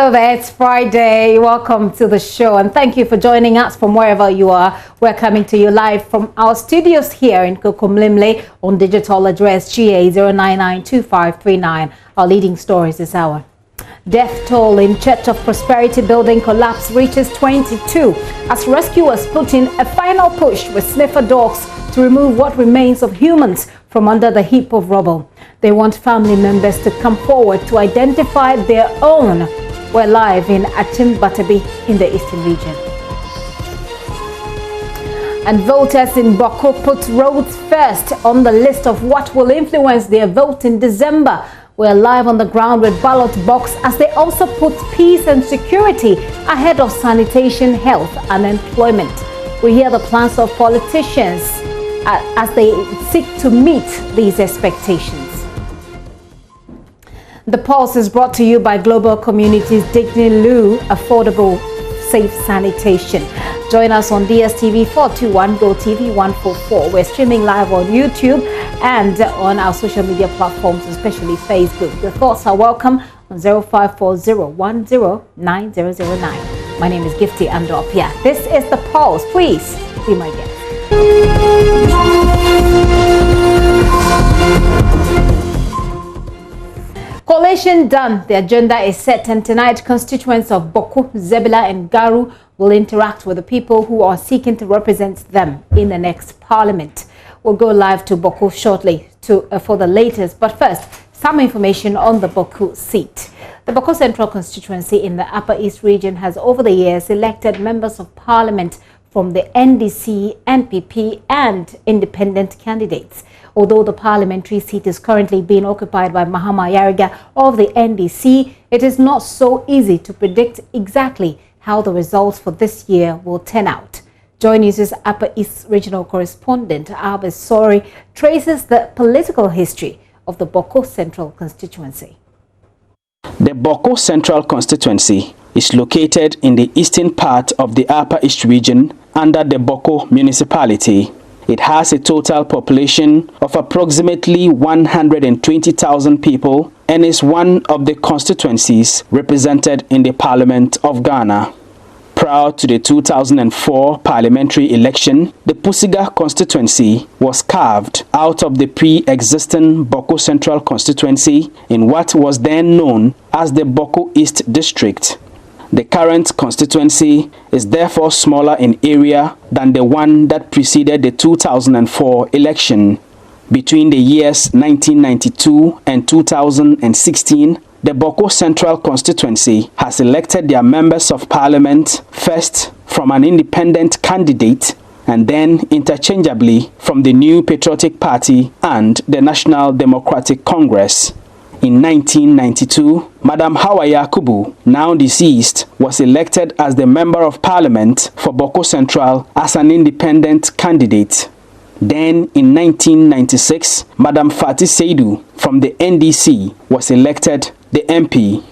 Hello there, it's Friday. Welcome to the show and thank you for joining us from wherever you are. We're coming to you live from our studios here in Kokomlimle on digital address GA0992539. Our leading stories this hour. Death toll in Church of Prosperity building collapse reaches 22 as rescuers put in a final push with sniffer dogs to remove what remains of humans from under the heap of rubble. They want family members to come forward to identify their own. We're live in Atimpoku in the eastern region. And voters in Bawku put roads first on the list of what will influence their vote in December. We're live on the ground with ballot box as they also put peace and security ahead of sanitation, health and employment. We hear the plans of politicians as they seek to meet these expectations. The Pulse is brought to you by Global Communities Dignilu Affordable Safe Sanitation. Join us on DSTV 421, GoTV 144. We're streaming live on YouTube and on our social media platforms, especially Facebook. Your thoughts are welcome on 0540109009. My name is Gifty Andropia. This is The Pulse. Please be my guest. Collation done. The agenda is set, and tonight constituents of Bawku, Zebila and Garu will interact with the people who are seeking to represent them in the next parliament. We'll go live to Bawku shortly for the latest, but first, some information on the Bawku seat. The Bawku Central Constituency in the Upper East region has over the years elected members of parliament from the NDC, NPP and independent candidates. Although the parliamentary seat is currently being occupied by Mahama Ayariga of the NDC, it is not so easy to predict exactly how the results for this year will turn out. JoyNews' Upper East Regional Correspondent Abis Sori traces the political history of the Bawku Central Constituency. The Bawku Central Constituency is located in the eastern part of the Upper East region under the Bawku municipality. It has a total population of approximately 120,000 people and is one of the constituencies represented in the Parliament of Ghana. Prior to the 2004 parliamentary election, the Pusiga constituency was carved out of the pre-existing Bawku Central constituency in what was then known as the Bawku East District. The current constituency is therefore smaller in area than the one that preceded the 2004 election. Between the years 1992 and 2016, the Bawku Central constituency has elected their members of parliament first from an independent candidate and then interchangeably from the New Patriotic Party and the National Democratic Congress. In 1992, Madam Hawa Yakubu, now deceased, was elected as the Member of Parliament for Bawku Central as an independent candidate. Then, in 1996, Madam Fati Seidu from the NDC was elected the MP.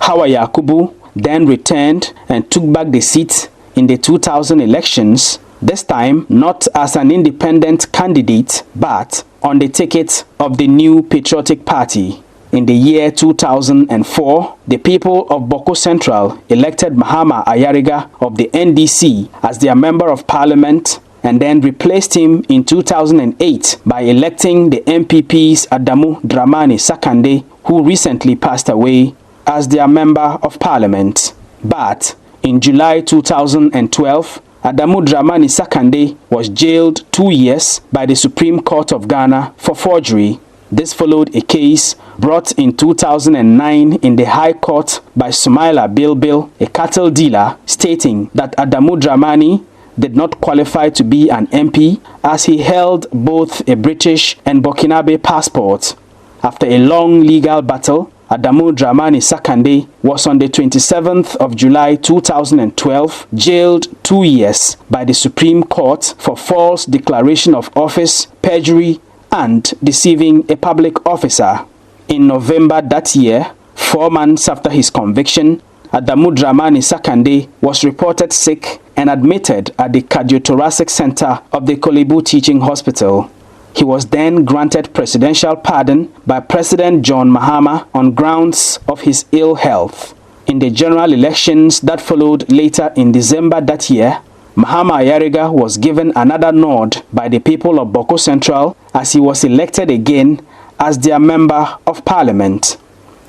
Hawa Yakubu then returned and took back the seat in the 2000 elections, this time not as an independent candidate but on the ticket of the New Patriotic Party. In the year 2004, the people of Bawku Central elected Mahama Ayariga of the NDC as their Member of Parliament and then replaced him in 2008 by electing the MPP's Adamu Dramani Sakande, who recently passed away, as their Member of Parliament. But in July 2012, Adamu Dramani Sakande was jailed 2 years by the Supreme Court of Ghana for forgery. This followed a case brought in 2009 in the High Court by Sumaila Bilbil, a cattle dealer, stating that Adamu Dramani did not qualify to be an MP as he held both a British and Burkinabe passport. After a long legal battle, Adamu Dramani Sakande was on the 27th of July 2012 jailed 2 years by the Supreme Court for false declaration of office, perjury, and deceiving a public officer. In November that year, 4 months after his conviction, Adamu Dramani Sakande was reported sick and admitted at the Cardiothoracic Center of the Kolebu Teaching Hospital. He was then granted presidential pardon by President John Mahama on grounds of his ill health. In the general elections that followed later in December that year, Mahama Ayariga was given another nod by the people of Bawku Central as he was elected again as their member of parliament.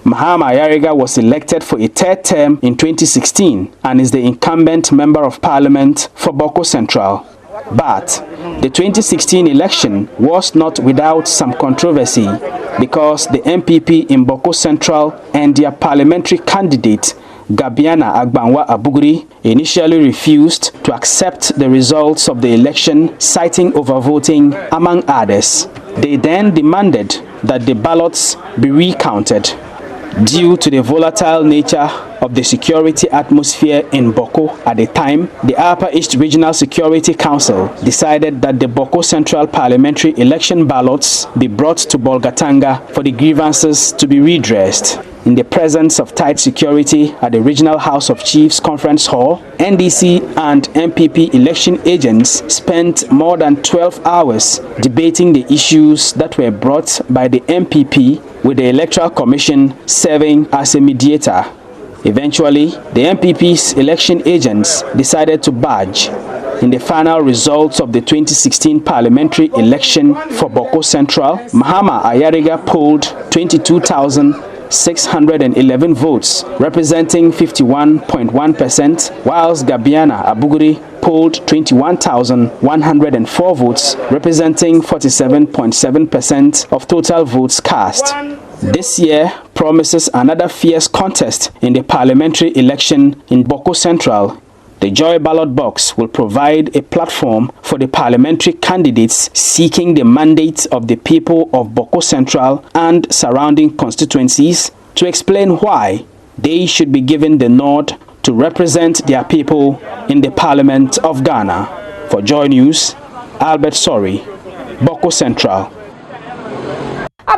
Mahama Ayariga was elected for a third term in 2016 and is the incumbent member of parliament for Bawku Central. But the 2016 election was not without some controversy because the MPP in Bawku Central and their parliamentary candidate Gabiana Agbanwa Abuguri initially refused to accept the results of the election, citing overvoting among others. They then demanded that the ballots be recounted. Due to the volatile nature of the security atmosphere in Bawku at the time, the Upper East Regional Security Council decided that the Bawku Central parliamentary election ballots be brought to Bolgatanga for the grievances to be redressed. In the presence of tight security at the Regional House of Chiefs Conference Hall, NDC and MPP election agents spent more than 12 hours debating the issues that were brought by the MPP, with the Electoral Commission serving as a mediator. Eventually, the MPP's election agents decided to budge. In the final results of the 2016 parliamentary election for Bawku Central, Mahama Ayariga polled 22,611 votes, representing 51.1%, whilst Gabiana Abuguri polled 21,104 votes, representing 47.7% of total votes cast. This year promises another fierce contest in the parliamentary election in Bawku Central. The Joy ballot box will provide a platform for the parliamentary candidates seeking the mandate of the people of Bawku Central and surrounding constituencies to explain why they should be given the nod to represent their people in the Parliament of Ghana. For Joy News, Albert Sorry, Bawku Central.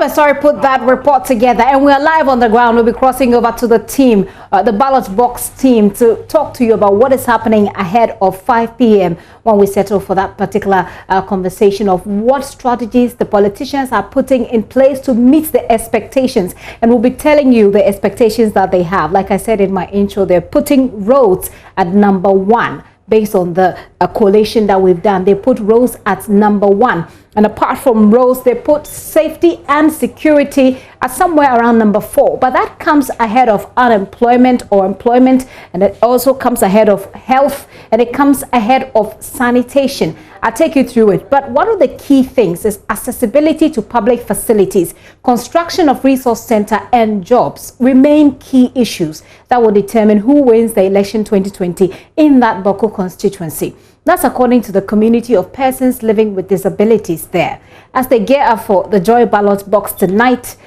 Sorry, put that report together, and we are live on the ground. We'll be crossing over to the team, the ballot box team, to talk to you about what is happening ahead of 5 p.m. when we settle for that particular conversation of what strategies the politicians are putting in place to meet the expectations. And we'll be telling you the expectations that they have. Like I said in my intro, they're putting roads at number 1. Based on the collation that we've done, they put roads at number 1. And apart from roads, they put safety and security at somewhere around number 4. But that comes ahead of unemployment or employment, and it also comes ahead of health, and it comes ahead of sanitation. I'll take you through it. But one of the key things is accessibility to public facilities. Construction of resource center and jobs remain key issues that will determine who wins the election 2020 in that Bawku constituency. That's according to the community of persons living with disabilities there. As they gear up for the Joy ballot box tonight,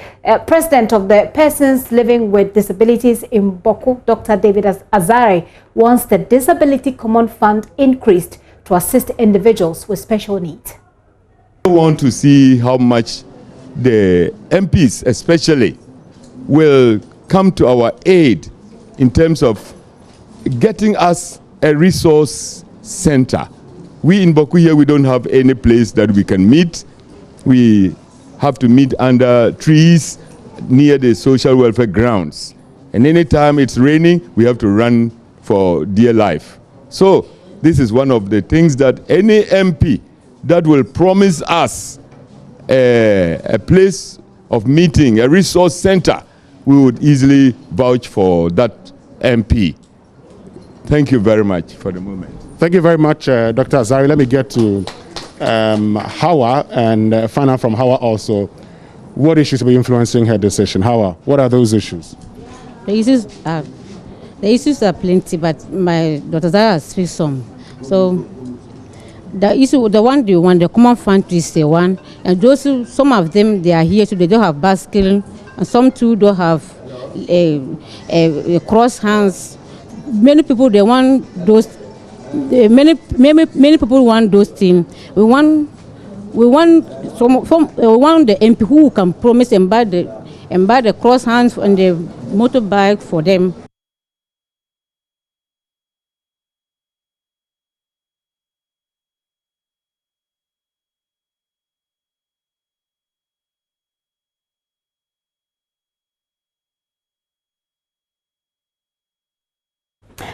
President of the Persons Living with Disabilities in Bawku, Dr. David Azare, wants the Disability Common Fund increased to assist individuals with special needs. I want to see how much the MPs especially will come to our aid in terms of getting us a resource center. We in Bawku here, we don't have any place that we can meet. We have to meet under trees near the social welfare grounds. And anytime it's raining, we have to run for dear life. So this is one of the things that any MP that will promise us a place of meeting, a resource center, we would easily vouch for that MP. Thank you very much for the moment. Thank you very much, Dr. Azari. Let me get to Hawa and find out from Hawa also what issues will be influencing her decision. Hawa, what are those issues? The issues are plenty, but my Dr. Azari has speak some. So the issue, the common fund is the one, and those who, some of them they are here today, they don't have bicycle, and some too don't have a cross hands. Many people they want those. Many people want those things. We want the MP who can promise and buy the cross hands and the motorbike for them.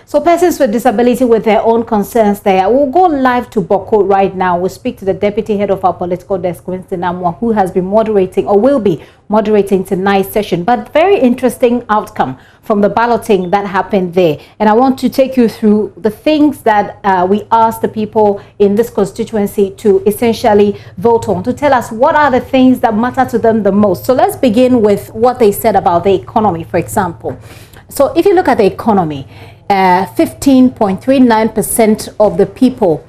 So persons with disability with their own concerns there. We'll go live to Bawku right now. We'll speak to the deputy head of our political desk, Winston Amwa, who has been moderating or will be moderating tonight's session. But very interesting outcome from the balloting that happened there. And I want to take you through the things that we asked the people in this constituency to essentially vote on, to tell us what are the things that matter to them the most. So let's begin with what they said about the economy, for example. So if you look at the economy, 15.39% of the people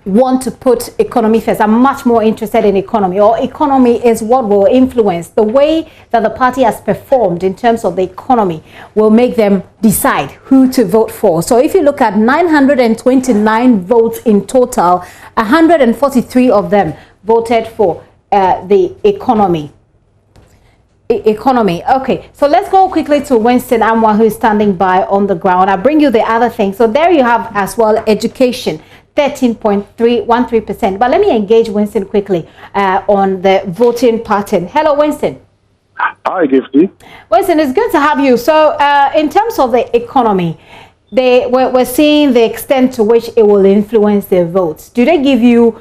want to put economy first. I'm much more interested in economy, or economy is what will influence the way that the party has performed in terms of the economy will make them decide who to vote for. So if you look at 929 votes in total, 143 of them voted for the economy. Okay, so let's go quickly to Winston Amwa, who is standing by on the ground. I'll bring you the other thing. So there you have as well education, 13.313%. But let me engage Winston quickly on the voting pattern. Hello, Winston. Hi, Gifty. Winston, it's good to have you. So in terms of the economy, we're seeing the extent to which it will influence their votes. Do they give you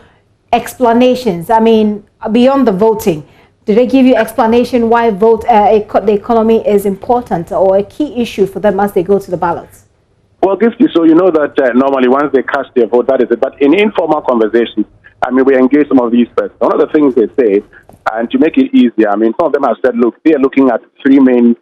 explanations? I mean, beyond the voting, do they give you explanation why the economy is important or a key issue for them as they go to the ballots? Well, Gifty, so you know that normally once they cast their vote, that is it. But in informal conversations, I mean, we engage some of these persons. One of the things they say, and to make it easier, I mean, some of them have said, look, they are looking at three main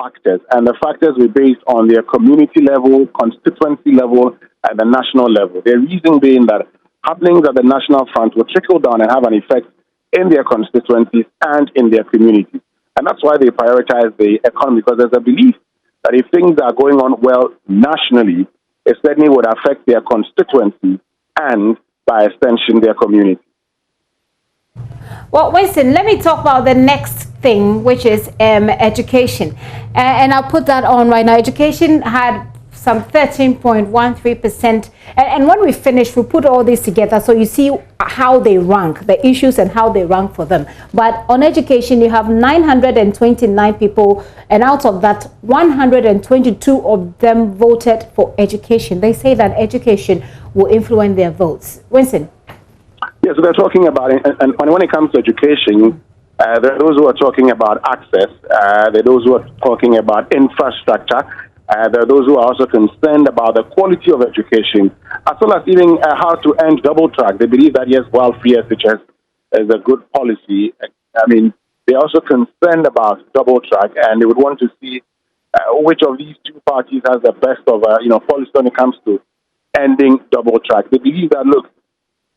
factors. And the factors were based on their community level, constituency level, and the national level. Their reason being that happenings at the national front will trickle down and have an effect in their constituencies and in their communities. And that's why they prioritize the economy, because there's a belief that if things are going on well nationally, it certainly would affect their constituency and, by extension, their community. Well, Winston, let me talk about the next thing, which is education. And I'll put that on right now. Education had some 13.13%. And when we finish, we'll put all this together so you see how they rank, the issues and how they rank for them. But on education, you have 929 people, and out of that, 122 of them voted for education. They say that education will influence their votes. Winston? Yeah, so they're talking about it, and when it comes to education, there are those who are talking about access, there are those who are talking about infrastructure, there are those who are also concerned about the quality of education, as well as even how to end double track. They believe that, yes, while free SHS is a good policy, I mean, they're also concerned about double track, and they would want to see which of these two parties has the best of, policy when it comes to ending double track. They believe that, look,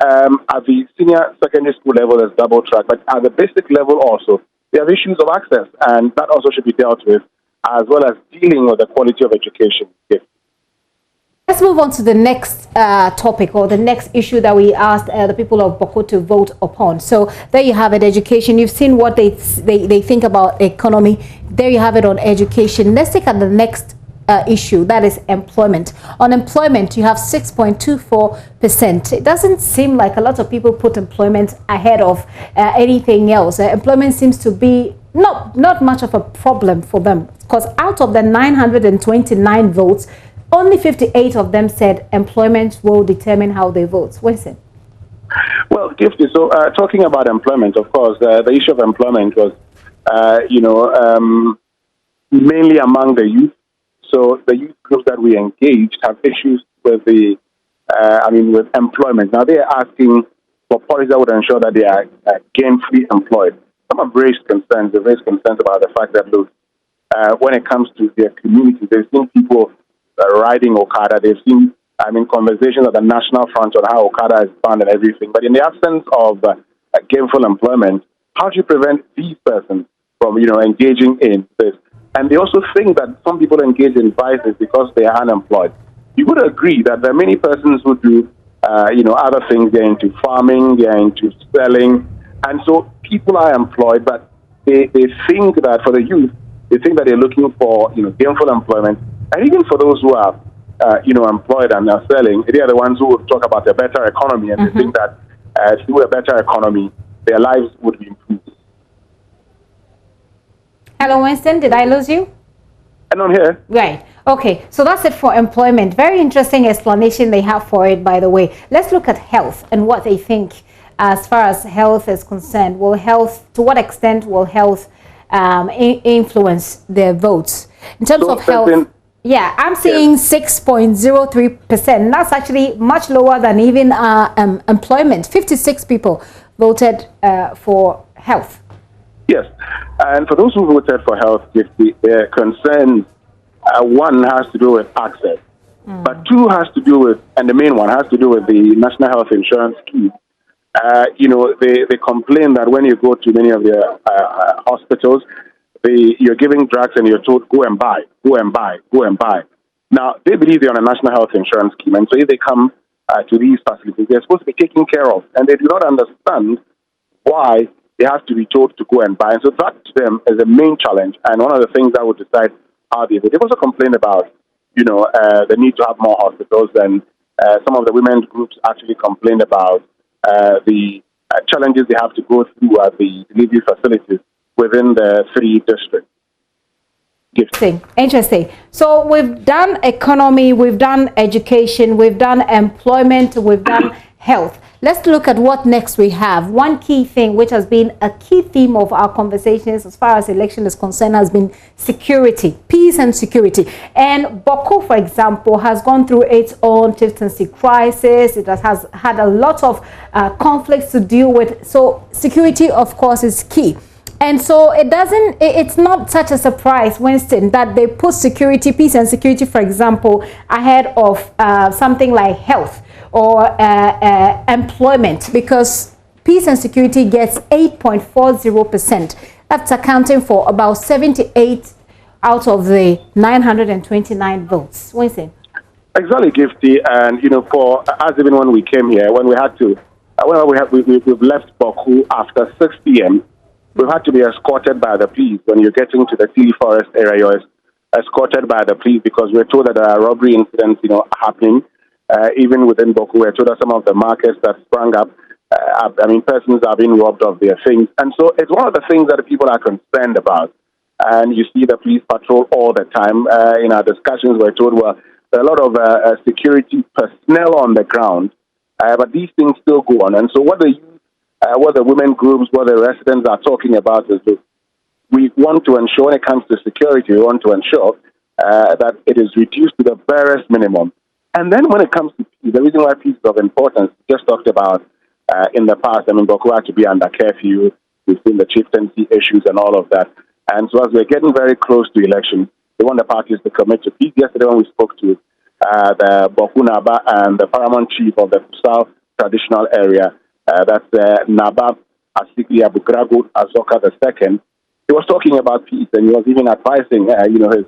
at the senior secondary school level, there's double track, but at the basic level also, there are issues of access, and that also should be dealt with, as well as dealing with the quality of education. Yes. Let's move on to the next topic, or the next issue that we asked the people of Bawku to vote upon. So there you have it, education. You've seen what they think about economy. There you have it on education. Let's take at the next issue, that is employment. On employment, you have 6.24%. It doesn't seem like a lot of people put employment ahead of anything else. Employment seems to be not much of a problem for them, because out of the 929 votes, only 58 of them said employment will determine how they vote. Winston? Well, Gifty, so talking about employment, of course, the issue of employment was, mainly among the youth. So the youth groups that we engaged have issues with with employment. Now they are asking for policies that would ensure that they are gainfully employed. Some have raised concerns. They've raised concerns about the fact that, look, when it comes to their community, they've seen people riding Okada. They've seen, conversations at the national front on how Okada is banned and everything. But in the absence of gainful employment, how do you prevent these persons from, engaging in this? And they also think that some people engage in vices because they are unemployed. You would agree that there are many persons who do, other things. They're into farming, they're into selling. And so people are employed, but they think that for the youth, they think that they're looking for, gainful employment. And even for those who are, employed and are selling, they are the ones who will talk about a better economy. And they think that through a better economy, their lives would be improved. Hello, Winston. Did I lose you? And I'm here. Right. Okay, so that's it for employment. Very interesting explanation they have for it, by the way. Let's look at health and what they think as far as health is concerned. To what extent will health influence their votes? In terms of health, yeah, I'm seeing 6.03%. That's actually much lower than even employment. 56 people voted for health. Yes, and for those who voted for health, the concerns, one has to do with access, but two has to do with, and the main one has to do with the National Health Insurance Scheme. They complain that when you go to many of the hospitals, you're giving drugs and you're told, go and buy. Now, they believe they're on a National Health Insurance Scheme, and so if they come to these facilities, they're supposed to be taken care of, and they do not understand why they have to be told to go and buy. And so that to them is a main challenge, and one of the things that would decide how they vote. They've also complained about, the need to have more hospitals, and some of the women's groups actually complained about the challenges they have to go through at the delivery facilities within the 3 districts. Interesting. So we've done economy, we've done education, we've done employment, we've done health. Let's look at what next we have. One key thing which has been a key theme of our conversations as far as election is concerned has been security, peace and security. And Bawku, for example, has gone through its own chieftaincy crisis. It has had a lot of conflicts to deal with. So security, of course, is key. And so it's not such a surprise, Winston, that they put security, peace and security, for example, ahead of something like health or employment, because peace and security gets 8.40%. That's accounting for about 78 out of the 929 votes. Winston. Exactly, Gifty. And, for us, even when we came here, when we had to, we've left Bawku after 6 p.m., we've had to be escorted by the police. When you're getting to the Tea Forest area, you're escorted by the police because we're told that there are robbery incidents, happening. Even within Bawku, we're told that some of the markets that sprang up, persons are being robbed of their things. And so it's one of the things that the people are concerned about. And you see the police patrol all the time. In our discussions, we're told, there are a lot of security personnel on the ground, but these things still go on. And so what the women groups, what the residents are talking about is that we want to ensure, when it comes to security, we want to ensure that it is reduced to the barest minimum. And then when it comes to peace, the reason why peace is of importance, just talked about in the past, Bawku had to be under curfew. We've seen the chieftaincy issues and all of that. And so as we're getting very close to elections, they want the parties to commit to peace. Yesterday when we spoke to the Bawku Naba and the paramount chief of the South traditional area, that's Nabab Asikli Abukrago Azoka II. He was talking about peace, and he was even advising, his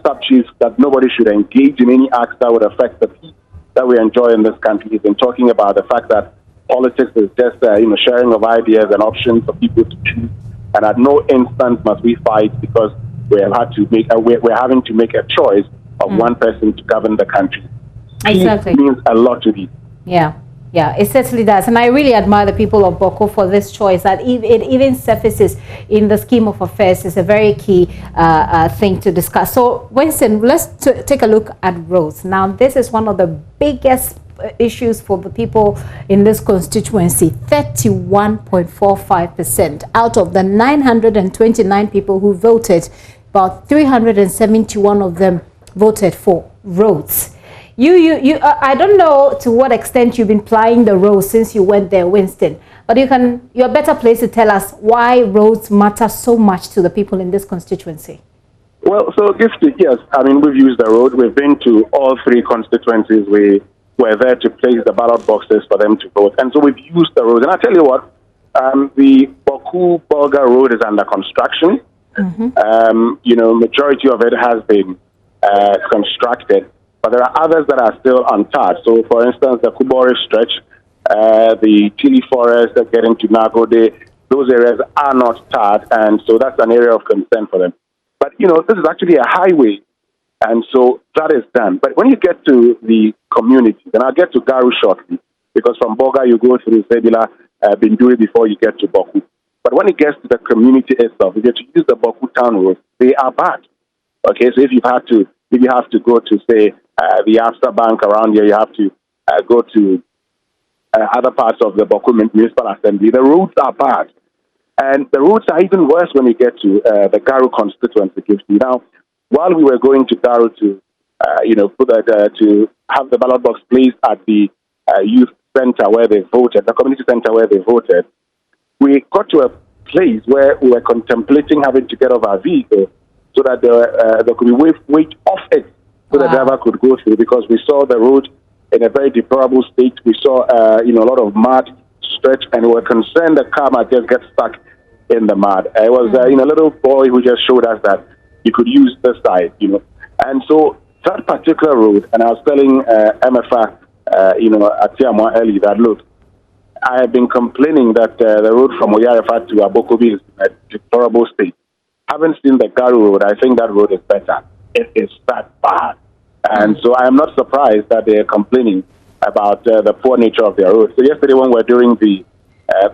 sub-chiefs that nobody should engage in any acts that would affect the peace that we enjoy in this country. He's been talking about the fact that politics is just, sharing of ideas and options for people to choose, and at no instance must we fight because we're having to make a choice of one person to govern the country. Exactly. Peace means a lot to these. Yeah, it certainly does. And I really admire the people of Bawku for this choice, that it even surfaces in the scheme of affairs is a very key thing to discuss. So, Winston, let's take a look at roads. Now, this is one of the biggest issues for the people in this constituency. 31.45% out of the 929 people who voted, about 371 of them voted for roads. I don't know to what extent you've been plying the roads since you went there, Winston, but you're a better place to tell us why roads matter so much to the people in this constituency. Well, so Gifty, yes, we've used the road. We've been to all 3 constituencies. We were there to place the ballot boxes for them to vote, and so we've used the road. And I tell you what, the Bawku-Bolga road is under construction. Majority of it has been constructed. But there are others that are still untouched. So, for instance, the Kubori stretch, the Tea Forest that get into Nagode, those areas are not tarred, and so that's an area of concern for them. But, this is actually a highway, and so that is done. But when you get to the community, then I'll get to Garu shortly, because from Boga you go through Sebila, Binduri before you get to Bawku. But when it gets to the community itself, if you have to use the Bawku town roads, they are bad. Okay, so if you've had to if you have to go to, say, the After Bank around here, you have to go to other parts of the Bawku Municipal Assembly. The roads are bad. And the roads are even worse when you get to the Garu constituency. Now, while we were going to Garu to, to have the ballot box placed at the youth center where they voted, the community center where they voted, we got to a place where we were contemplating having to get off our vehicle so that there could be weight off it so the driver could go through, because we saw the road in a very deplorable state. We saw, a lot of mud stretch, and we were concerned the car might just get stuck in the mud. It was, a little boy who just showed us that you could use this side, And so that particular road, and I was telling MFA, Atiamwa early that, look, I have been complaining that the road from Oyarefa to Abokobi is in a deplorable state. Haven't seen the Garu road. I think that road is better. It is that bad. And so I am not surprised that they are complaining about the poor nature of their road. So yesterday when we were doing the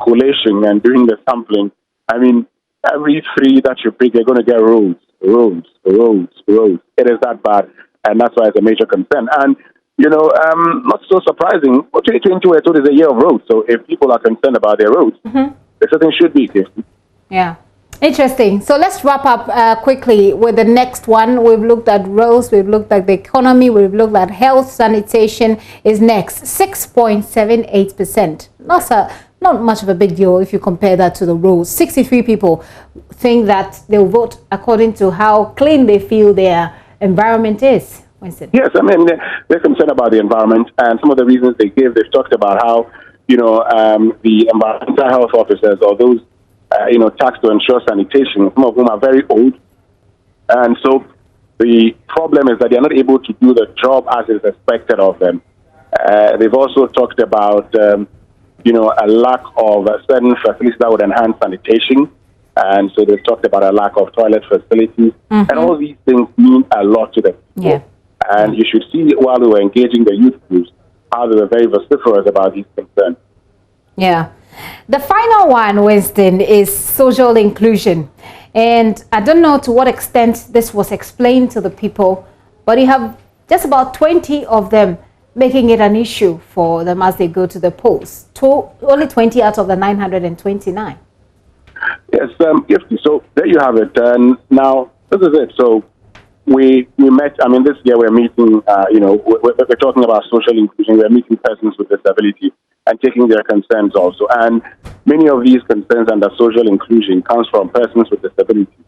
collation and doing the sampling, I mean, every tree that you pick, you're going to get roads. It is that bad, and that's why it's a major concern. And, not so surprising, 2022 is a year of roads, so if people are concerned about their roads, there certainly should be. Yeah. Interesting. So let's wrap up quickly with the next one. We've looked at roads, we've looked at the economy, we've looked at health. Sanitation is next, 6.78%. Not much of a big deal if you compare that to the roads. 63 people think that they'll vote according to how clean they feel their environment is. Winston. Yes, I mean, they're concerned about the environment, and some of the reasons they give, they've talked about how, the environmental health officers or those tasked to ensure sanitation, some of whom are very old. And so the problem is that they're not able to do the job as is expected of them. They've also talked about, a lack of certain facilities that would enhance sanitation. And so they've talked about a lack of toilet facilities. And all these things mean a lot to them. Yeah. And you should see while we were engaging the youth groups, how they were very vociferous about these concerns. Yeah. The final one, Winston, is social inclusion. And I don't know to what extent this was explained to the people, but you have just about 20 of them making it an issue for them as they go to the polls. Only 20 out of the 929. Yes, so there you have it. And now, this is it. So we met, this year we're meeting, we're talking about social inclusion. We're meeting persons with disability and taking their concerns also. And many of these concerns under social inclusion comes from persons with disabilities.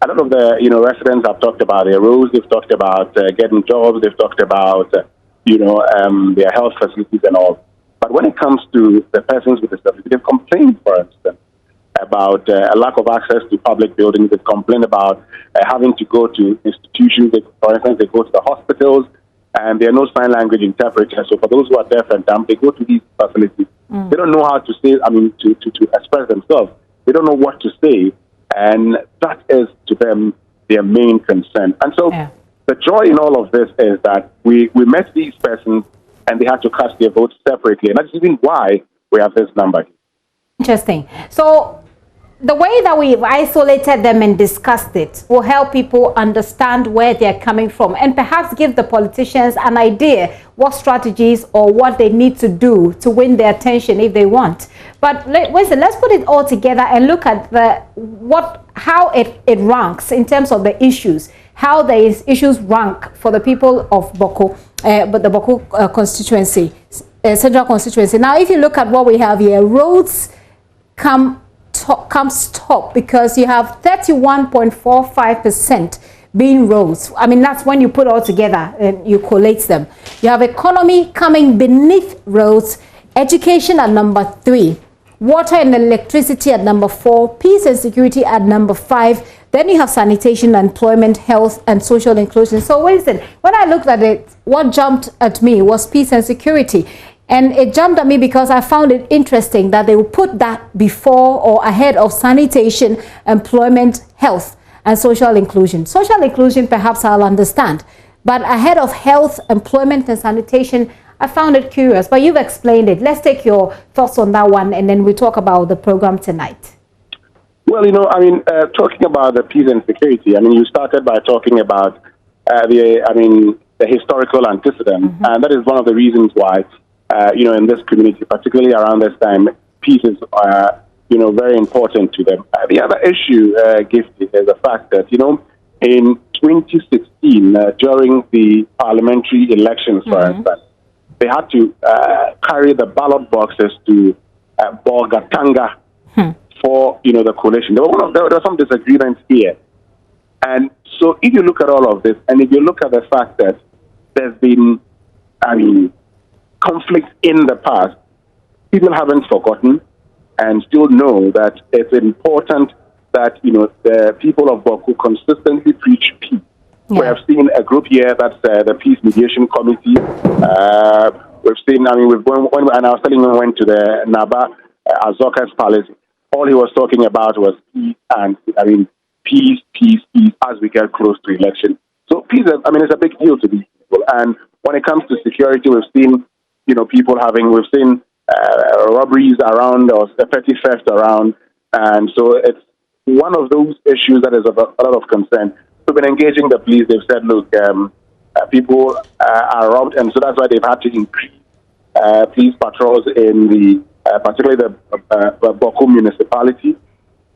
A lot of the, residents have talked about their roads, they've talked about getting jobs, they've talked about, their health facilities and all. But when it comes to the persons with disabilities, they've complained, for instance, about a lack of access to public buildings. They've complained about having to go to institutions. For instance, they go to the hospitals, and there are no sign language interpreters. So for those who are deaf and dumb, they go to these facilities. They don't know how to say, to express themselves. They don't know what to say, and that is to them their main concern. And so the joy in all of this is that we met these persons, and they had to cast their votes separately, and that's even why we have this number. Interesting. So the way that we've isolated them and discussed it will help people understand where they're coming from and perhaps give the politicians an idea what strategies or what they need to do to win their attention if they want. But let's put it all together and look at how it ranks in terms of the issues, how the issues rank for the people of Bawku, but the Bawku constituency, Central Constituency. Now, if you look at what we have here, roads comes top because you have 31.45% being roads. That's when you put all together and you collate them. You have economy coming beneath roads, education at number 3, water and electricity at number 4, peace and security at number 5. Then you have sanitation, employment, health, and social inclusion. So Winston, when I looked at it, what jumped at me was peace and security. And it jumped at me because I found it interesting that they will put that before or ahead of sanitation, employment, health, and social inclusion. Social inclusion, perhaps I'll understand. But ahead of health, employment, and sanitation, I found it curious. But you've explained it. Let's take your thoughts on that one, and then we talk about the program tonight. Well, talking about the peace and security, you started by talking about the historical antecedent, and that is one of the reasons why, in this community, particularly around this time, peace is, very important to them. The other issue, Gifty, is the fact that, in 2016, during the parliamentary elections, for instance, they had to carry the ballot boxes to Bolgatanga for, the coalition. There were some disagreements here. And so if you look at all of this, and if you look at the fact that there's been, conflict in the past, people haven't forgotten and still know that it's important that, the people of Bawku consistently preach peace. Yeah. We have seen a group here that's the Peace Mediation Committee. We've seen, when I was telling him, went to the Naba Azoka's palace, all he was talking about was peace and, peace, as we get close to election. So peace, it's a big deal to these people. And when it comes to security, we've seen, we've seen robberies around or petty theft around. And so it's one of those issues that is of a lot of concern. We've been engaging the police. They've said, look, people are robbed. And so that's why they've had to increase police patrols in the, particularly the Bawku municipality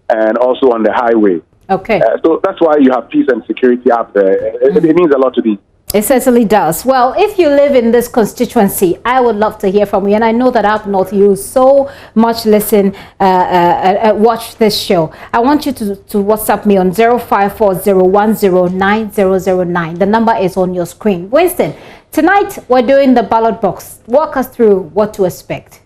and also on the highway. Okay. So that's why you have peace and security up there. It means a lot to me. It certainly does. Well, if you live in this constituency, I would love to hear from you. And I know that up north you so much listen, watch this show. I want you to WhatsApp me on 0540109009. The number is on your screen. Winston, tonight we're doing the ballot box. Walk us through what to expect.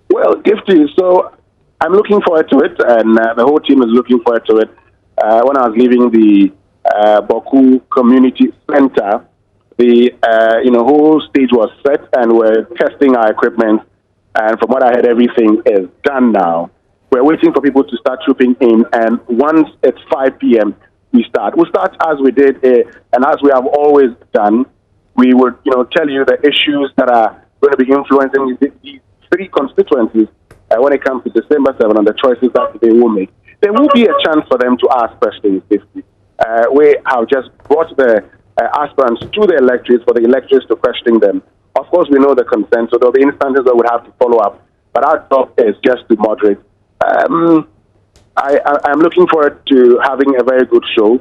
Well, Gifty, so I'm looking forward to it, and the whole team is looking forward to it. When I was leaving the Bawku Community Center, the whole stage was set, and we're testing our equipment. And from what I heard, everything is done now. We're waiting for people to start trooping in, and once it's 5 p.m., we start. We'll start as we did, and as we have always done. We would, tell you the issues that are going to be influencing these three constituencies when it comes to December 7 and the choices that they will make. There will be a chance for them to ask questions. We have just brought the aspirants to the electorates for the electors to question them. Of course, we know the consent, so there will be instances that we'll have to follow up. But our job is just to moderate. I'm looking forward to having a very good show.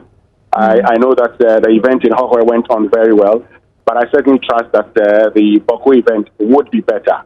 I know that the event in Hohore went on very well, but I certainly trust that the Bawku event would be better.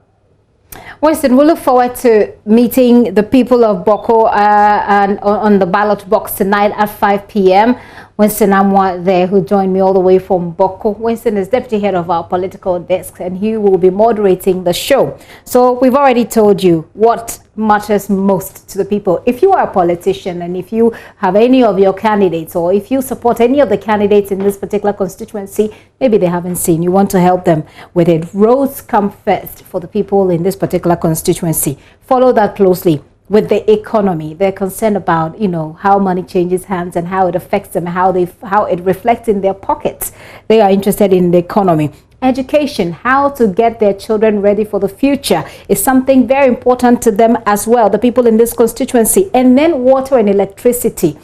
Winston, we look forward to meeting the people of Bawku and on the ballot box tonight at 5 p.m. Winston Amwa there, who joined me all the way from Bawku. Winston is deputy head of our political desk, and he will be moderating the show. So we've already told you what matters most to the people. If you are a politician and if you have any of your candidates, or if you support any of the candidates in this particular constituency, maybe they haven't seen, you want to help them with it. Roads come first for the people in this particular constituency. Follow that closely. With the economy, they're concerned about, how money changes hands and how it affects them, how it reflects in their pockets. They are interested in the economy. Education, how to get their children ready for the future, is something very important to them as well, the people in this constituency. And then water and electricity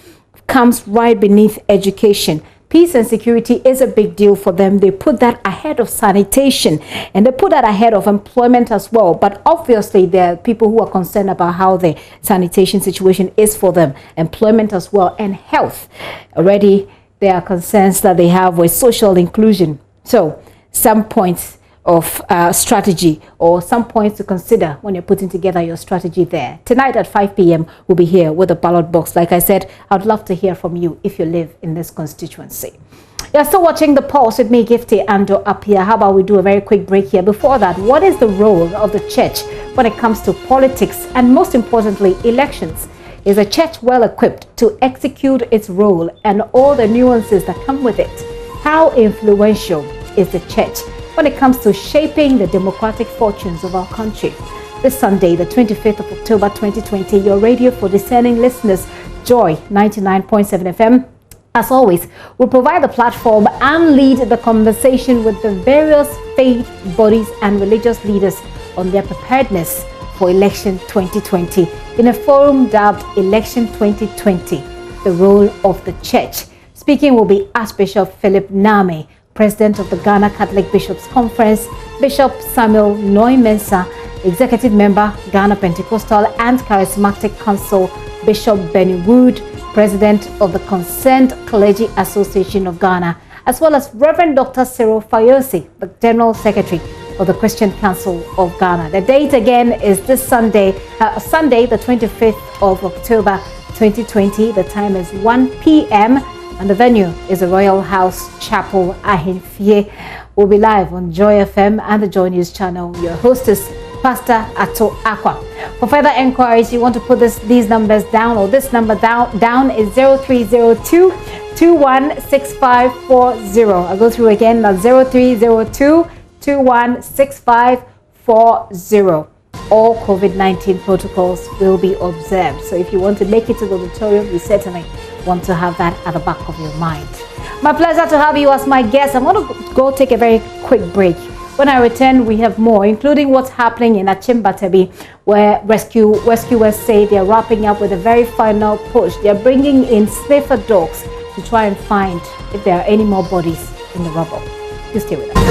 comes right beneath education. Peace and security is a big deal for them. They put that ahead of sanitation, and they put that ahead of employment as well. But obviously, there are people who are concerned about how the sanitation situation is for them, employment as well, and health. Already, there are concerns that they have with social inclusion. So, some points of strategy, or some points to consider when you're putting together your strategy there. Tonight at 5 p.m. we'll be here with a ballot box. Like I said, I'd love to hear from you if you live in this constituency. You're still watching The Pulse with me, Gifty Ando, up here. How about we do a very quick break here? Before that, what is the role of the church when it comes to politics and, most importantly, elections? Is a church well equipped to execute its role and all the nuances that come with it? How influential is the church when it comes to shaping the democratic fortunes of our country? This Sunday, the 25th of October 2020, your radio for discerning listeners, Joy 99.7 FM, as always, will provide the platform and lead the conversation with the various faith bodies and religious leaders on their preparedness for election 2020 in a forum dubbed Election 2020, the role of the church. Speaking will be Archbishop Philip Name, President of the Ghana Catholic Bishops' Conference, Bishop Samuel Noy-Mensah, Executive Member, Ghana Pentecostal and Charismatic Council, Bishop Benny Wood, President of the Concerned Clergy Association of Ghana, as well as Reverend Dr. Cyril Fayosi, the General Secretary of the Christian Council of Ghana. The date again is this Sunday, the 25th of October 2020. The time is 1 p.m. and the venue is the Royal House Chapel, Ahemfie. We'll be live on Joy FM and the Joy News channel. Your host is Pastor Ato Aqua. For further inquiries, you want to put these numbers down, or this number down is 0302 216540. I'll go through again. That's 0302 216540. All COVID-19 protocols will be observed. So if you want to make it to the auditorium, you certainly want to have that at the back of your mind. My pleasure to have you as my guest. I'm going to go take a very quick break. When I return, we have more, including what's happening in Atimpoku, where rescuers say they're wrapping up with a very final push. They're bringing in sniffer dogs to try and find if there are any more bodies in the rubble. You stay with us.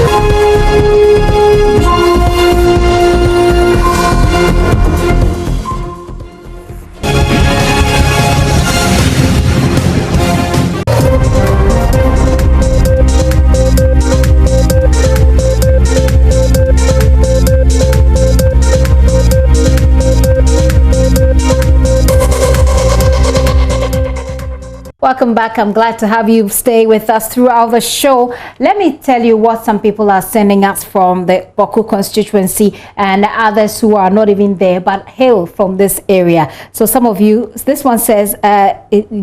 Welcome back. I'm glad to have you stay with us throughout the show. Let me tell you what some people are sending us from the Bawku constituency and others who are not even there but hail from this area. So some of you, this one says,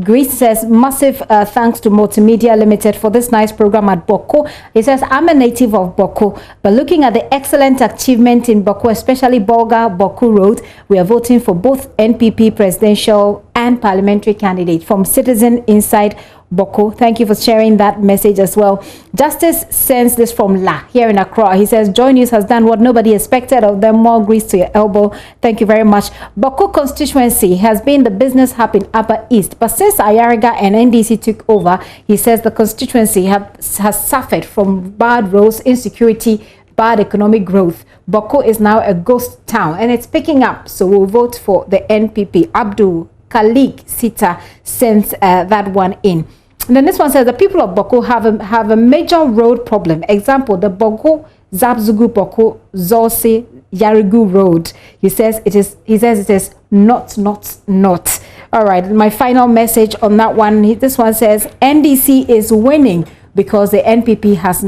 Greece says, massive thanks to Multimedia Limited for this nice program at Bawku. He says, I'm a native of Bawku, but looking at the excellent achievement in Bawku, especially Bawku Road, we are voting for both NPP presidential and parliamentary candidate from citizen inside Bawku. Thank you for sharing that message as well. Justice sends this from La here in Accra. He says, JoyNews has done what nobody expected of them. More grease to your elbow. Thank you very much. Bawku constituency has been the business hub in Upper East, but since Ayariga and NDC took over, he says the constituency has suffered from bad roads, insecurity, bad economic growth. Bawku is now a ghost town and it's picking up, so we'll vote for the NPP. Abdul Kalik Sita sends that one in. And then this one says the people of Bawku have a major road problem. Example, the Bawku Zabzugu Bawku Zorsi Yarigu Road. He says it is not. All right, my final message on that one. This one says NDC is winning because the NPP has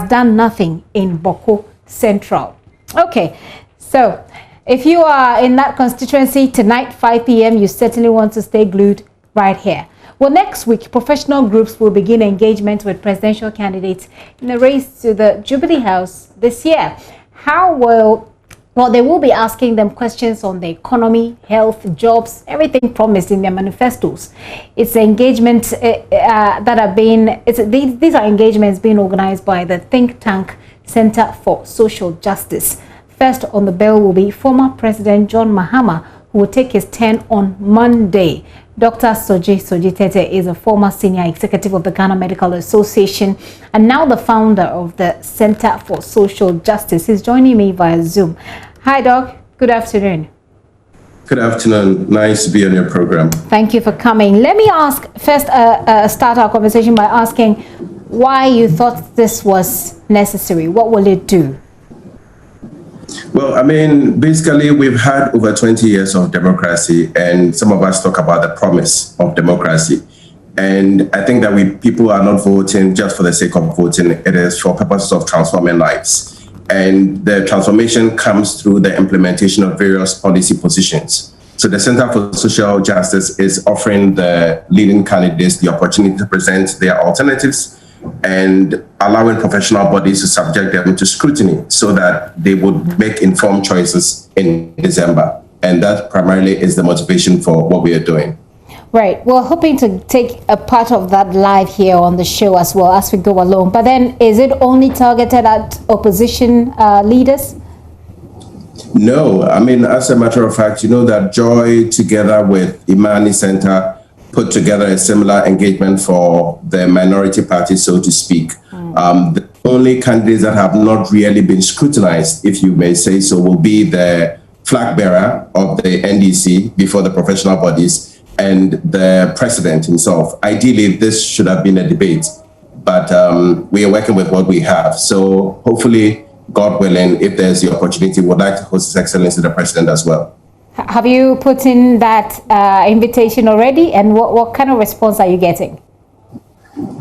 done nothing in Bawku Central. Okay, so if you are in that constituency tonight, 5 p.m., you certainly want to stay glued right here. Well, next week, professional groups will begin engagement with presidential candidates in the race to the Jubilee House this year. They will be asking them questions on the economy, health, jobs, everything promised in their manifestos. It's engagements these are engagements being organized by the think tank Center for Social Justice. First on the bill will be former President John Mahama, who will take his turn on Monday. Dr. Soji Tete is a former senior executive of the Ghana Medical Association and now the founder of the Center for Social Justice. He's joining me via Zoom. Hi, Doc. Good afternoon. Good afternoon. Nice to be on your program. Thank you for coming. Let me start our conversation by asking why you thought this was necessary. What will it do? Well, I mean, basically, we've had over 20 years of democracy, and some of us talk about the promise of democracy. And I think that people are not voting just for the sake of voting. It is for purposes of transforming lives. And the transformation comes through the implementation of various policy positions. So the Center for Social Justice is offering the leading candidates the opportunity to present their alternatives and allowing professional bodies to subject them to scrutiny so that they would make informed choices in December. And that primarily is the motivation for what we are doing. Right. We're hoping to take a part of that live here on the show as well as we go along. But then is it only targeted at opposition leaders? No. I mean, as a matter of fact, you know that Joy, together with Imani Center, put together a similar engagement for the minority party, so to speak. The only candidates that have not really been scrutinized, if you may say so, will be the flag bearer of the NDC before the professional bodies and the president himself. Ideally, this should have been a debate, but we are working with what we have. So hopefully, God willing, if there's the opportunity, we'd like to host His Excellency the President as well. Have you put in that invitation already, and what kind of response are you getting?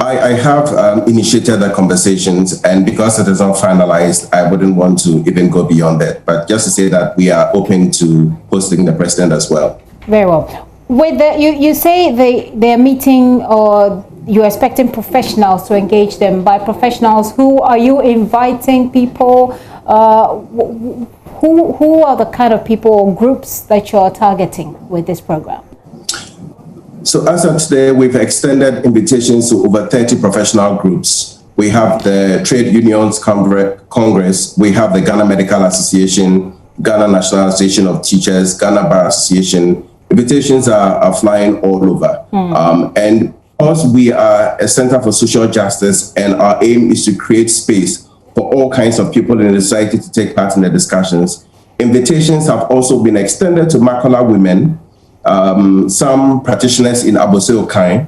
I have initiated the conversations, and because it is not finalized, I wouldn't want to even go beyond that. But just to say that we are open to hosting the president as well. Very well. With you say they're meeting, or you're expecting professionals to engage them. By professionals, who are you inviting? People? Who are the kind of people or groups that you're targeting with this program? So as of today, we've extended invitations to over 30 professional groups. We have the Trade Unions Congress, we have the Ghana Medical Association, Ghana National Association of Teachers, Ghana Bar Association. Invitations are flying all over. And because we are a center for social justice, and our aim is to create space for all kinds of people in the society to take part in the discussions, invitations have also been extended to Makola women, some practitioners in Aboseokai,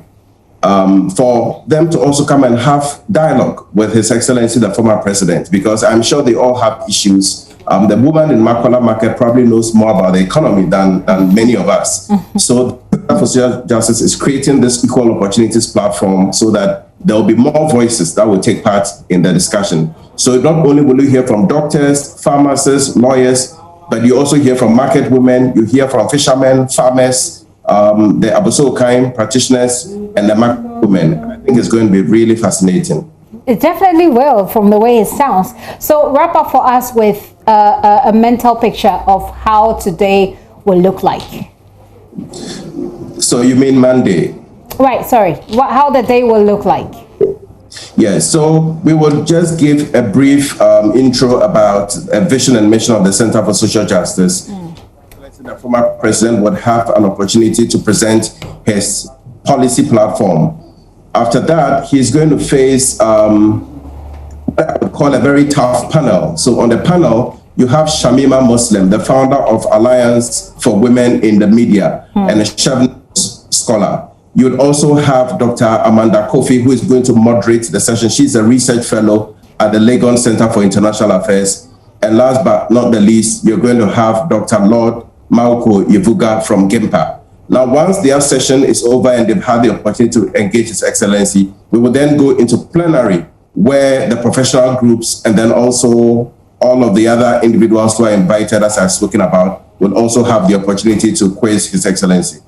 for them to also come and have dialogue with His Excellency, the former president, because I'm sure they all have issues. The woman in Makola Market probably knows more about the economy than many of us. So the Center for Social Justice is creating this equal opportunities platform so that there will be more voices that will take part in the discussion. So not only will you hear from doctors, pharmacists, lawyers, but you also hear from market women, you hear from fishermen, farmers, the Aboseokai practitioners, and the market women. I think it's going to be really fascinating. It definitely will, from the way it sounds. So wrap up for us with a mental picture of how today will look like. So you mean Monday? Right, sorry. How the day will look like. Yeah, so we will just give a brief intro about a vision and mission of the Center for Social Justice. The former president would have an opportunity to present his policy platform. After that, he's going to face what I would call a very tough panel. So on the panel, you have Shamima Muslim, the founder of Alliance for Women in the Media, and a Chevenix scholar. You would also have Dr. Amanda Kofi, who is going to moderate the session. She's a research fellow at the Legon Center for International Affairs. And last but not the least, you're going to have Dr. Lord Mauko Yevuga from GIMPA. Now, once their session is over and they've had the opportunity to engage His Excellency, we will then go into plenary, where the professional groups and then also all of the other individuals who are invited, as I've spoken about, will also have the opportunity to quiz His Excellency.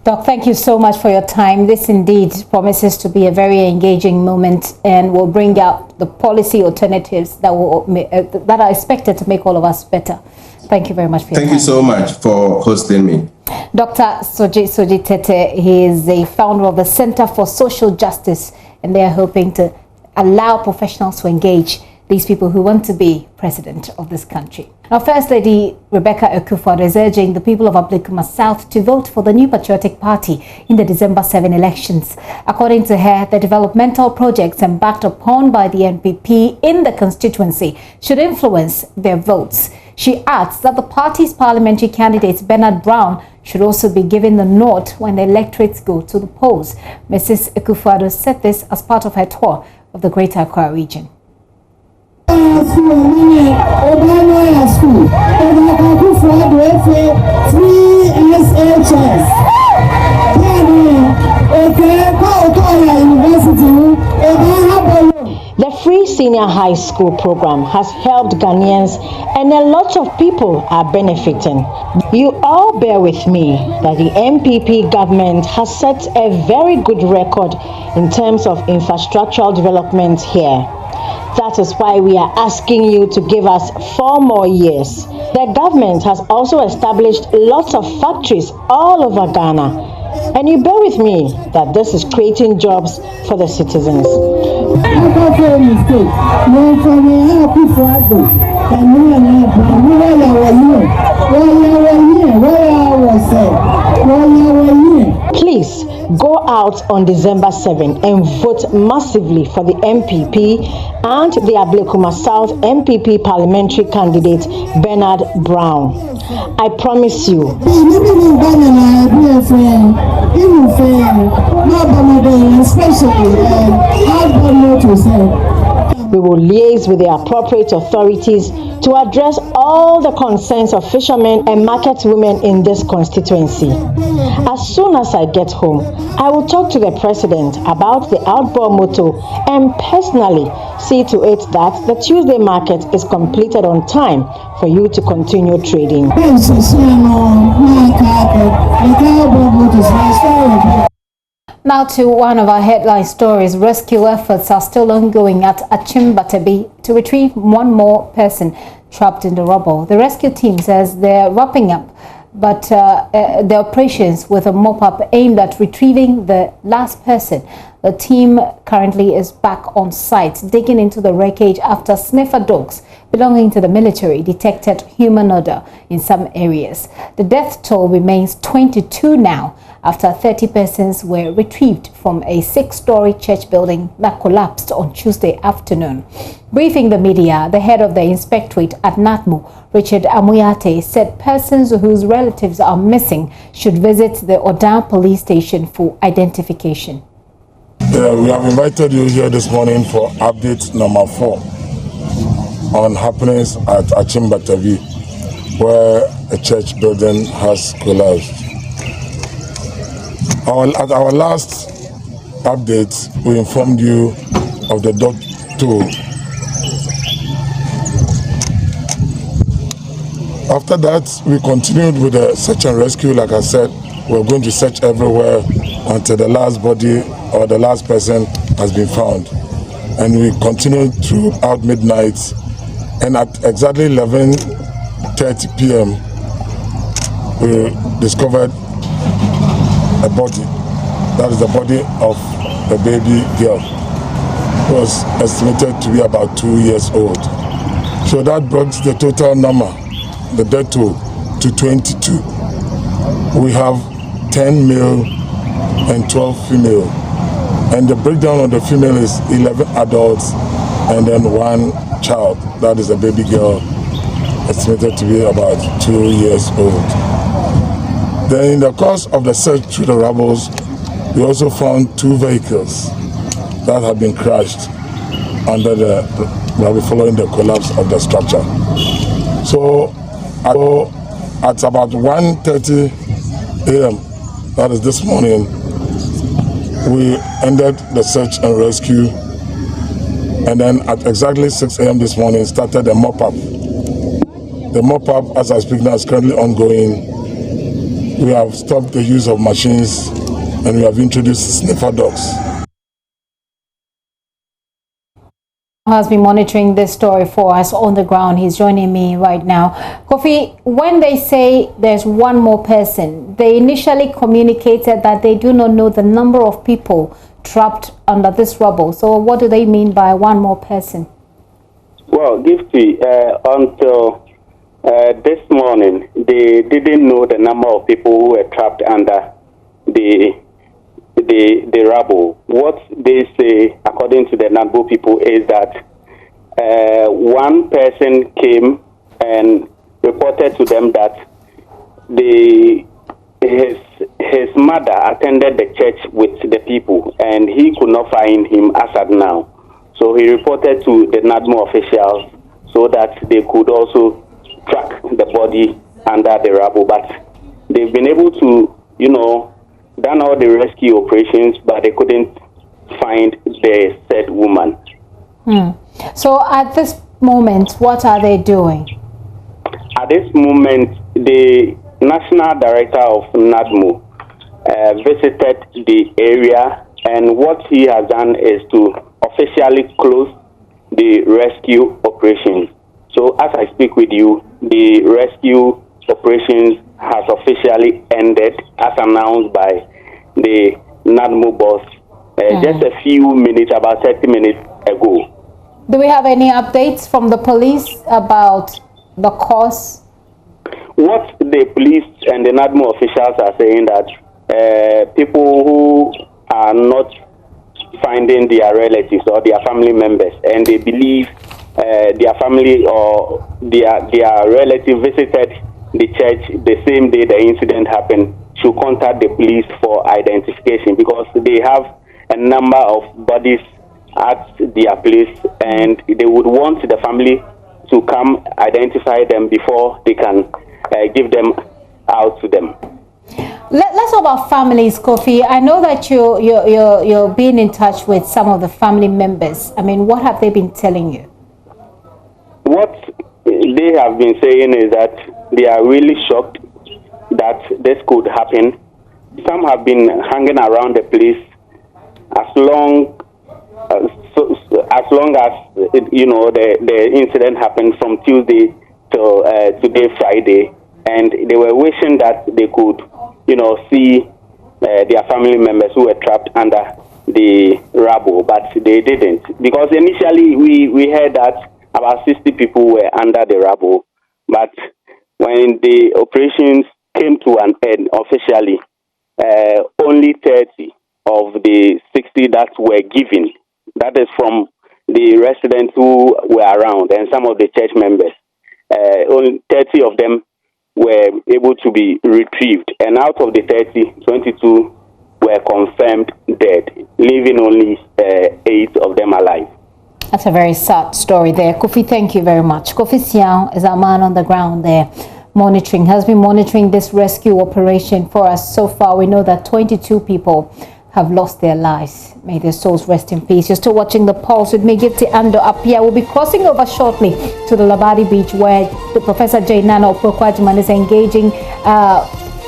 Doc, thank you so much for your time. This indeed promises to be a very engaging moment and will bring out the policy alternatives that are expected to make all of us better. Thank you very much for your time. Thank you so much for hosting me. Dr. Soji Tete, he is the founder of the Center for Social Justice, and they are hoping to allow professionals to engage these people who want to be president of this country. Now, First Lady Rebecca Akufo-Addo is urging the people of Ablekuma South to vote for the New Patriotic Party in the December 7 elections. According to her, the developmental projects embarked upon by the NPP in the constituency should influence their votes. She adds that the party's parliamentary candidate, Bernard Brown, should also be given the nod when the electorates go to the polls. Mrs. Akufo-Addo said this as part of her tour of the Greater Accra region. The free senior high school program has helped Ghanaians, and a lot of people are benefiting. You all bear with me that the MPP government has set a very good record in terms of infrastructural development here. That is why we are asking you to give us 4 more years. The government has also established lots of factories all over Ghana. And you bear with me that this is creating jobs for the citizens. Please Please go out on December 7 and vote massively for the MPP and the Ablekuma South MPP parliamentary candidate Bernard Brown. I promise you. We will liaise with the appropriate authorities to address all the concerns of fishermen and market women in this constituency. As soon as I get home, I will talk to the president about the outbound motto and personally see to it that the Tuesday market is completed on time for you to continue trading. Now to one of our headline stories. Rescue efforts are still ongoing at Atimpoku to retrieve one more person trapped in the rubble. The rescue team says they're wrapping up the operations with a mop-up aimed at retrieving the last person. The team currently is back on site, digging into the wreckage after sniffer dogs belonging to the military detected human odor in some areas. The death toll remains 22 now, after 30 persons were retrieved from a 6-story church building that collapsed on Tuesday afternoon. Briefing the media, the head of the inspectorate at NADMO, Richard Amuyate, said persons whose relatives are missing should visit the Odan police station for identification. We have invited you here this morning for update number 4 on happenings at Atimpoku, where a church building has collapsed. At our last update, we informed you of the dog toll. After that, we continued with the search and rescue. Like I said, we're going to search everywhere until the last body or the last person has been found. And we continued throughout midnight, and at exactly 11:30 p.m., we discovered a body. That is the body of a baby girl who was estimated to be about 2 years old. So that brought the total number, the death toll, to 22. We have 10 male and 12 female. And the breakdown of the female is 11 adults and then 1 child. That is a baby girl estimated to be about 2 years old. Then in the course of the search through the rubbles, we also found 2 vehicles that had been crashed under following the collapse of the structure. So at about 1:30 a.m., that is this morning, we ended the search and rescue, and then at exactly 6 a.m. this morning started the mop-up. The mop-up, as I speak now, is currently ongoing. We have stopped the use of machines and we have introduced sniffer dogs. Has been monitoring this story for us on the ground. He's joining me right now. Kofi, when they say there's one more person, they initially communicated that they do not know the number of people trapped under this rubble. So what do they mean by one more person? Well, Gifty, until this morning, they didn't know the number of people who were trapped under the rubble. What they say, according to the Nambu people, is that one person came and reported to them that his mother attended the church with the people and he could not find him as at now. So he reported to the NADMO officials so that they could also track the body under the rubble. But they've been able to, done all the rescue operations, but they couldn't find the said woman. So at this moment, what are they doing? At this moment, the National Director of NADMO visited the area, and what he has done is to officially close the rescue operations. So as I speak with you, the rescue operations has officially ended as announced by the NADMO boss just a few minutes, about 30 minutes ago. Do we have any updates from the police about the cause? What the police and the NADMO officials are saying that people who are not finding their relatives or their family members, and they believe their family or their relative visited the church the same day the incident happened, should contact the police for identification, because they have a number of bodies at their place, and they would want the family to come identify them before they can give them out to them. Let's talk about families, Kofi. I know that you're being in touch with some of the family members. I mean, what have they been telling you? What they have been saying is that they are really shocked that this could happen. Some have been hanging around the place as long as the incident happened from Tuesday till today, Friday, and they were wishing that they could, see their family members who were trapped under the rubble, but they didn't, because initially we heard that about 60 people were under the rubble, but when the operations came to an end officially, only 30 of the 60 that were given, that is from the residents who were around and some of the church members, only 30 of them were able to be retrieved, and out of the 30, 22 were confirmed dead, leaving only 8 of them alive. That's a very sad story there. Kofi, thank you very much. Kofi Siao is our man on the ground there, has been monitoring this rescue operation for us. So far, we know that 22 people have lost their lives. May their souls rest in peace. You're still watching The Pulse with me, Gifty Ando Apia. We'll be crossing over shortly to the Labadi Beach, where the Professor J. Nana Oprokwajiman is engaging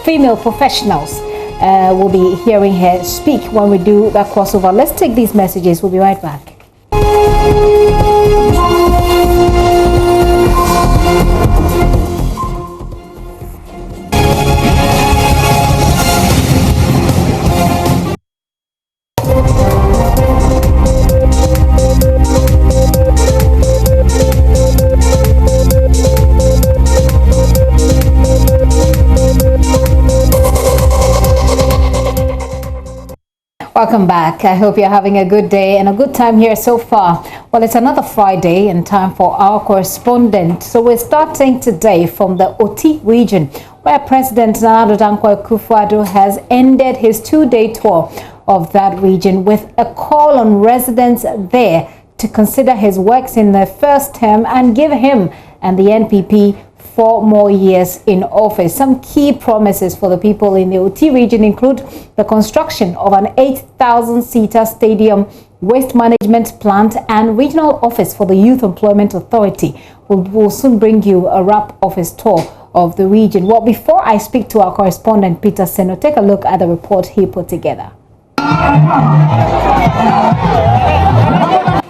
female professionals. We'll be hearing her speak when we do that crossover. Let's take these messages. We'll be right back. Welcome back. I hope you're having a good day and a good time here so far. Well, it's another Friday and time for our correspondent. So we're starting today from the Oti region, where President Nana Dankwa Akufo-Addo has ended his 2-day tour of that region with a call on residents there to consider his works in the first term and give him and the NPP 4 more years in office. Some key promises for the people in the Oti region include the construction of an 8,000-seater stadium, waste management plant, and regional office for the Youth Employment Authority. We'll soon bring you a wrap of his tour of the region. Well, before I speak to our correspondent, Peter Seno, take a look at the report he put together.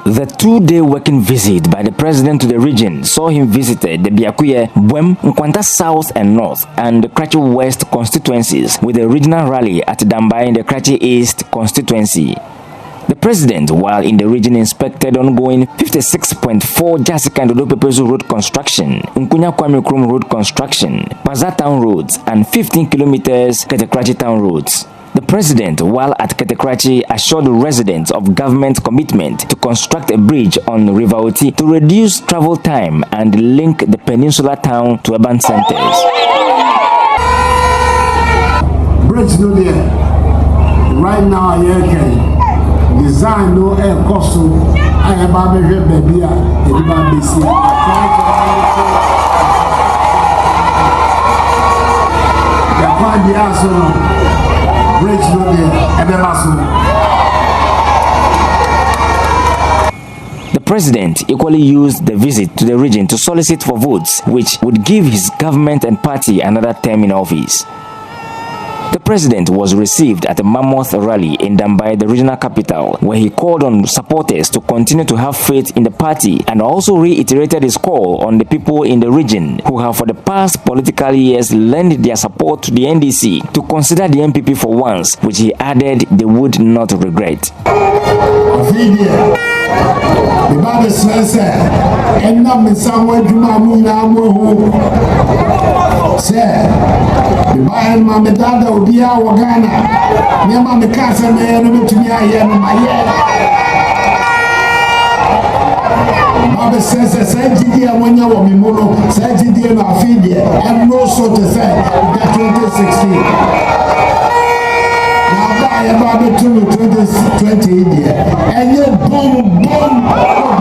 The 2-day working visit by the president to the region saw him visited the Biakuye, Bwem, Nkwanta South and North, and the Krachi West constituencies with a regional rally at Dambai in the Krachi East constituency. The president, while in the region, inspected ongoing 56.4 Jasica and Odopepezu road construction, Nkunya Kwame Krum road construction, Baza Town roads, and 15 kilometers Ketekrachi Town roads. The president, while at Ketekrachi, assured residents of government commitment to construct a bridge on River Oti to reduce travel time and link the peninsula town to urban centers. Bridge no there. Right now, I can design no air costume. I have a baby, The president equally used the visit to the region to solicit for votes, which would give his government and party another term in office. The president was received at a mammoth rally in Dambai, the regional capital, where he called on supporters to continue to have faith in the party and also reiterated his call on the people in the region who have for the past political years lent their support to the NDC to consider the MPP for once, which he added they would not regret. Buy my dad will be our Ghana. Me and my cousin, and to me, I am my year. Baba says, Sagidia, when you want me, Mono, Sagidia, my feed, and no so to say that 2016. Now, I am about to 2020, and you boom, boom,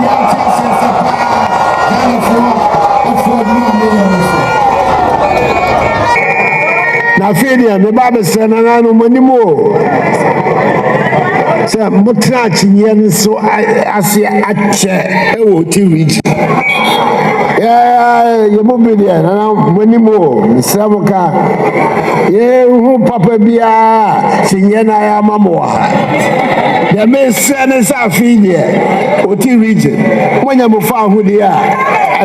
the outside na fedia me baba sana no manimo se mutra chinye nso ase ache ewo TV ye mobilia na manimo saboka ye hu papa bia chinye na ya mamoa ya me sene sa fedia o TV monya mo fa hu dia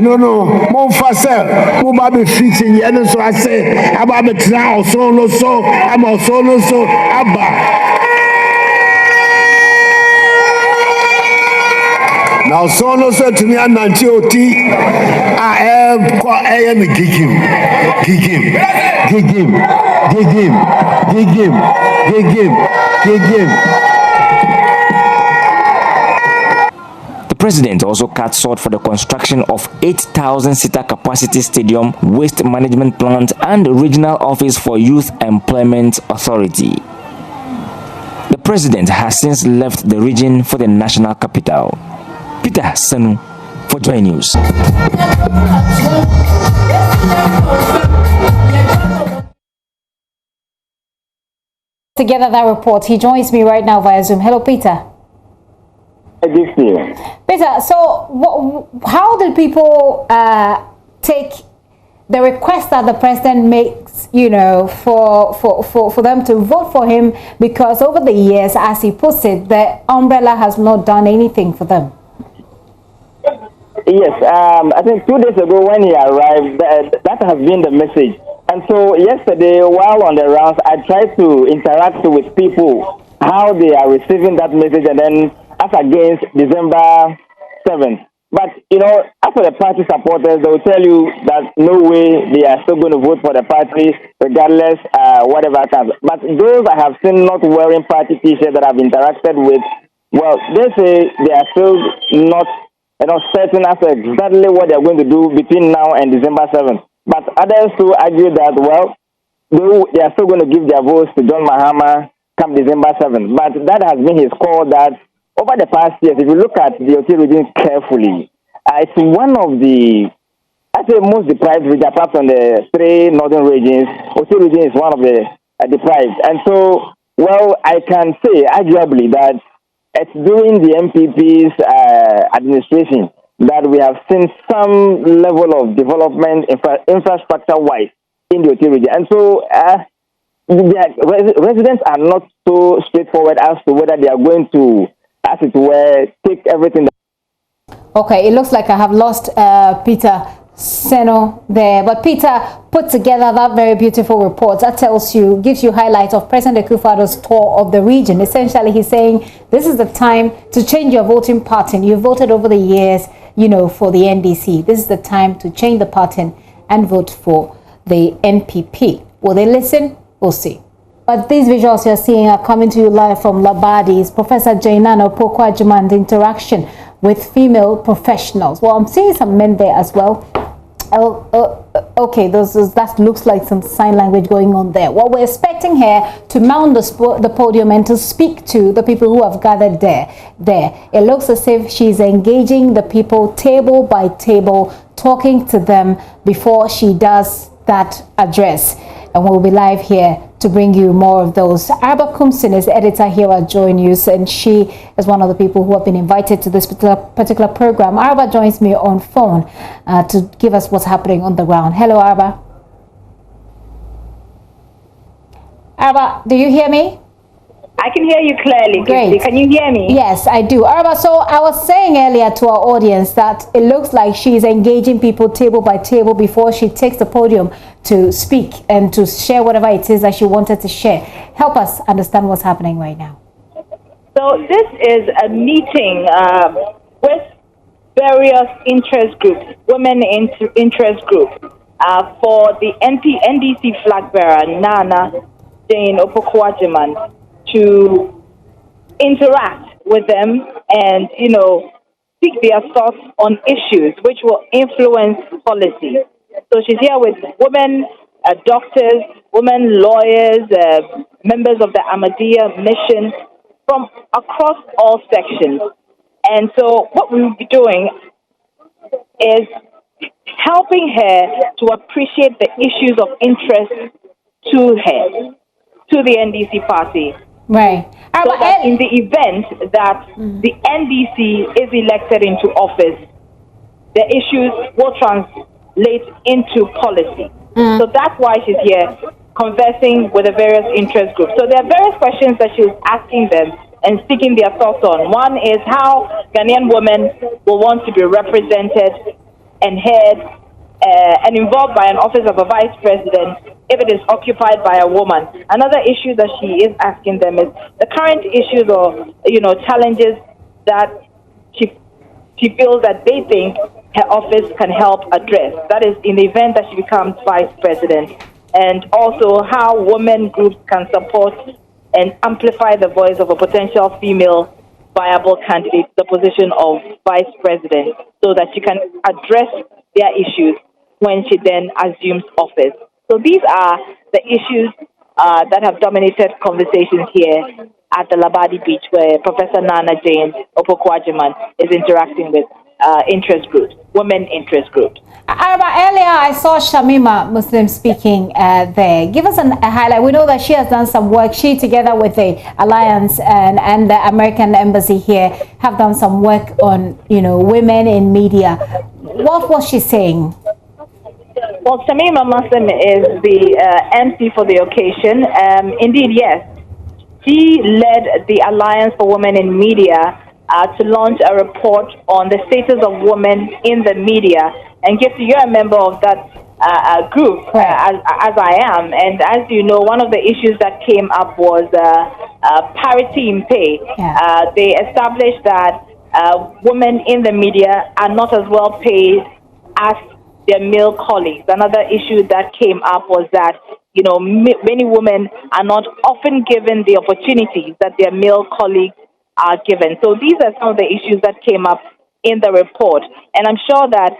no mo fa se mo ba be fiti ye no so ase aba be tra so no so am so no so aba now so no so to me ananti oti ko am gigim The president also cut short for the construction of 8,000-seater capacity stadium, waste management plant, and regional office for Youth Employment Authority. The president has since left the region for the national capital. Peter Sanu for JoyNews. Together that report, he joins me right now via Zoom. Hello, Peter. Peter, so how did people take the request that the president makes, you know, for them to vote for him? Because over the years, as he puts it, the umbrella has not done anything for them. Yes, I think 2 days ago when he arrived, that has been the message. And so yesterday, while on the rounds, I tried to interact with people, how they are receiving that message, and then as against December 7th. But, you know, as for the party supporters, they will tell you that no way they are still going to vote for the party, regardless whatever comes. But those I have seen not wearing party t-shirts that I've interacted with, well, they say they are still not, you know, certain as to exactly what they are going to do between now and December 7th. But others who argue that, well, they are still going to give their votes to John Mahama come December 7th. But that has been his call that over the past years, if you look at the Oti region carefully, it's one of the, I'd say, most deprived regions, apart from the three northern regions. Oti region is one of the deprived. And so, well, I can say, arguably, that it's during the MPP's administration that we have seen some level of development infrastructure-wise in the Oti region. And so, the residents are not so straightforward as to whether they are going to, as it were, take everything. Okay, it looks like I have lost Peter Seno there. But Peter put together that very beautiful report that tells you, gives you highlights of President Akufo-Addo's tour of the region. Essentially, he's saying this is the time to change your voting pattern. You voted over the years, you know, for the NDC. This is the time to change the pattern and vote for the NPP. Will they listen? We'll see. But these visuals you're seeing are coming to you live from Labadi's Professor Atimpoku Ajuman's interaction with female professionals. Well, I'm seeing some men there as well. Okay, that looks like some sign language going on there. What we're expecting here to mount the podium and to speak to the people who have gathered there. It looks as if she's engaging the people table by table, talking to them before she does that address. And we'll be live here to bring you more of those. Arba Kumsin is editor here at JoyNews, and she is one of the people who have been invited to this particular program. Arba joins me on phone to give us what's happening on the ground. Hello, Arba. Arba, do you hear me? I can hear you clearly. Great. Can you hear me? Yes, I do. Arba, so I was saying earlier to our audience that it looks like she's engaging people table by table before she takes the podium to speak and to share whatever it is that she wanted to share. Help us understand what's happening right now. So this is a meeting with various interest groups, women interest groups. for the NDC flag bearer, Nana Jane Opoku to interact with them and, seek their thoughts on issues which will influence policy. So she's here with women doctors, women lawyers, members of the Ahmadiyya mission from across all sections. And so what we will be doing is helping her to appreciate the issues of interest to her, to the NDC party. Right. So that in the event that the NDC is elected into office, the issues will translate into policy. So that's why she's here conversing with the various interest groups. So there are various questions that she's asking them and seeking their thoughts on. One is how Ghanaian women will want to be represented and heard and involved by an office of a vice president if it is occupied by a woman. Another issue that she is asking them is the current issues or challenges that she feels that they think her office can help address. That is in the event that she becomes vice president, and also how women groups can support and amplify the voice of a potential female viable candidate to the position of vice president so that she can address their issues when she then assumes office. So these are the issues that have dominated conversations here at the Labadi Beach, where Professor Nana Jane Opoku is interacting with interest groups, women interest groups. Earlier, I saw Shamima Muslim speaking there. Give us a highlight. We know that she has done some work. She, together with the Alliance and the American Embassy here, have done some work on, women in media. What was she saying? Well, Shamima Muslim is the MC for the occasion. Indeed, yes. She led the Alliance for Women in Media to launch a report on the status of women in the media. And Gifty, you're a member of that group, as I am. And as you know, one of the issues that came up was parity in pay. Yeah. They established that women in the media are not as well paid as their male colleagues. Another issue that came up was that, many women are not often given the opportunities that their male colleagues are given. So these are some of the issues that came up in the report. And I'm sure that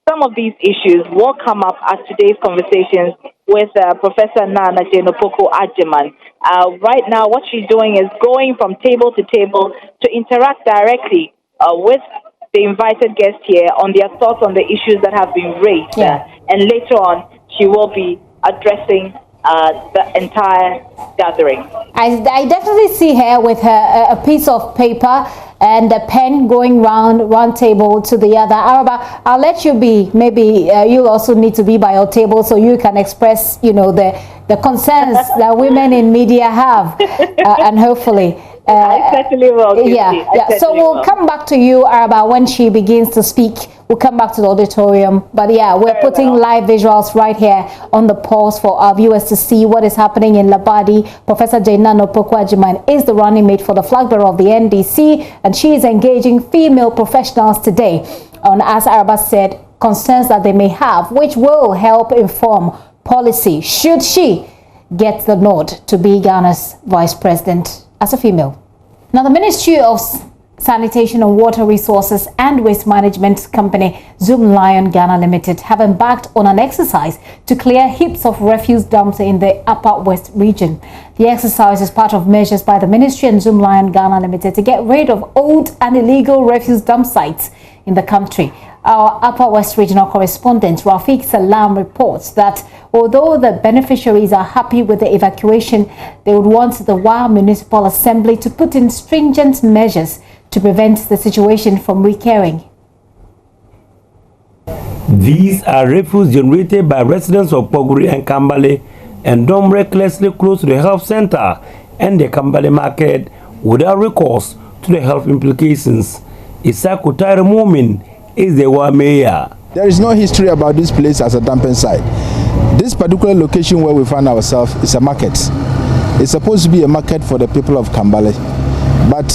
some of these issues will come up at today's conversations with Professor Nana Jane Opoku right now, what she's doing is going from table to table to interact directly with the invited guests here on their thoughts on the issues that have been raised. Yeah. And later on, she will be addressing the entire gathering. I definitely see her with a piece of paper and a pen going round one table to the other. Araba, I'll let you be. Maybe you'll also need to be by your table so you can express, the concerns that women in media have, and hopefully. I certainly will. So we'll come back to you, Araba, when she begins to speak. We'll come back to the auditorium. But we're putting live visuals right here on the pause for our viewers to see what is happening in Labadi. Professor Jane Opoku is the running mate for the flag bearer of the NDC, and she is engaging female professionals today on, as Araba said, concerns that they may have, which will help inform policy should she get the nod to be Ghana's vice president as a female. Now, the Ministry of Sanitation and Water Resources and Waste Management Company, Zoom Lion Ghana Limited, have embarked on an exercise to clear heaps of refuse dumps in the Upper West region. The exercise is part of measures by the Ministry and Zoom Lion Ghana Limited to get rid of old and illegal refuse dump sites in the country. Our Upper West Regional correspondent Rafiq Salam reports that although the beneficiaries are happy with the evacuation, they would want the Wa Municipal Assembly to put in stringent measures to prevent the situation from recurring. These are refuse generated by residents of Poguri and Kambale and dumped recklessly close to the health center and the Kambale market without recourse to the health implications. Isaku Taira Mumin is the Wa mayor. There is no history about this place as a dumping site. This particular location where we find ourselves is a market. It's supposed to be a market for the people of Kambale, but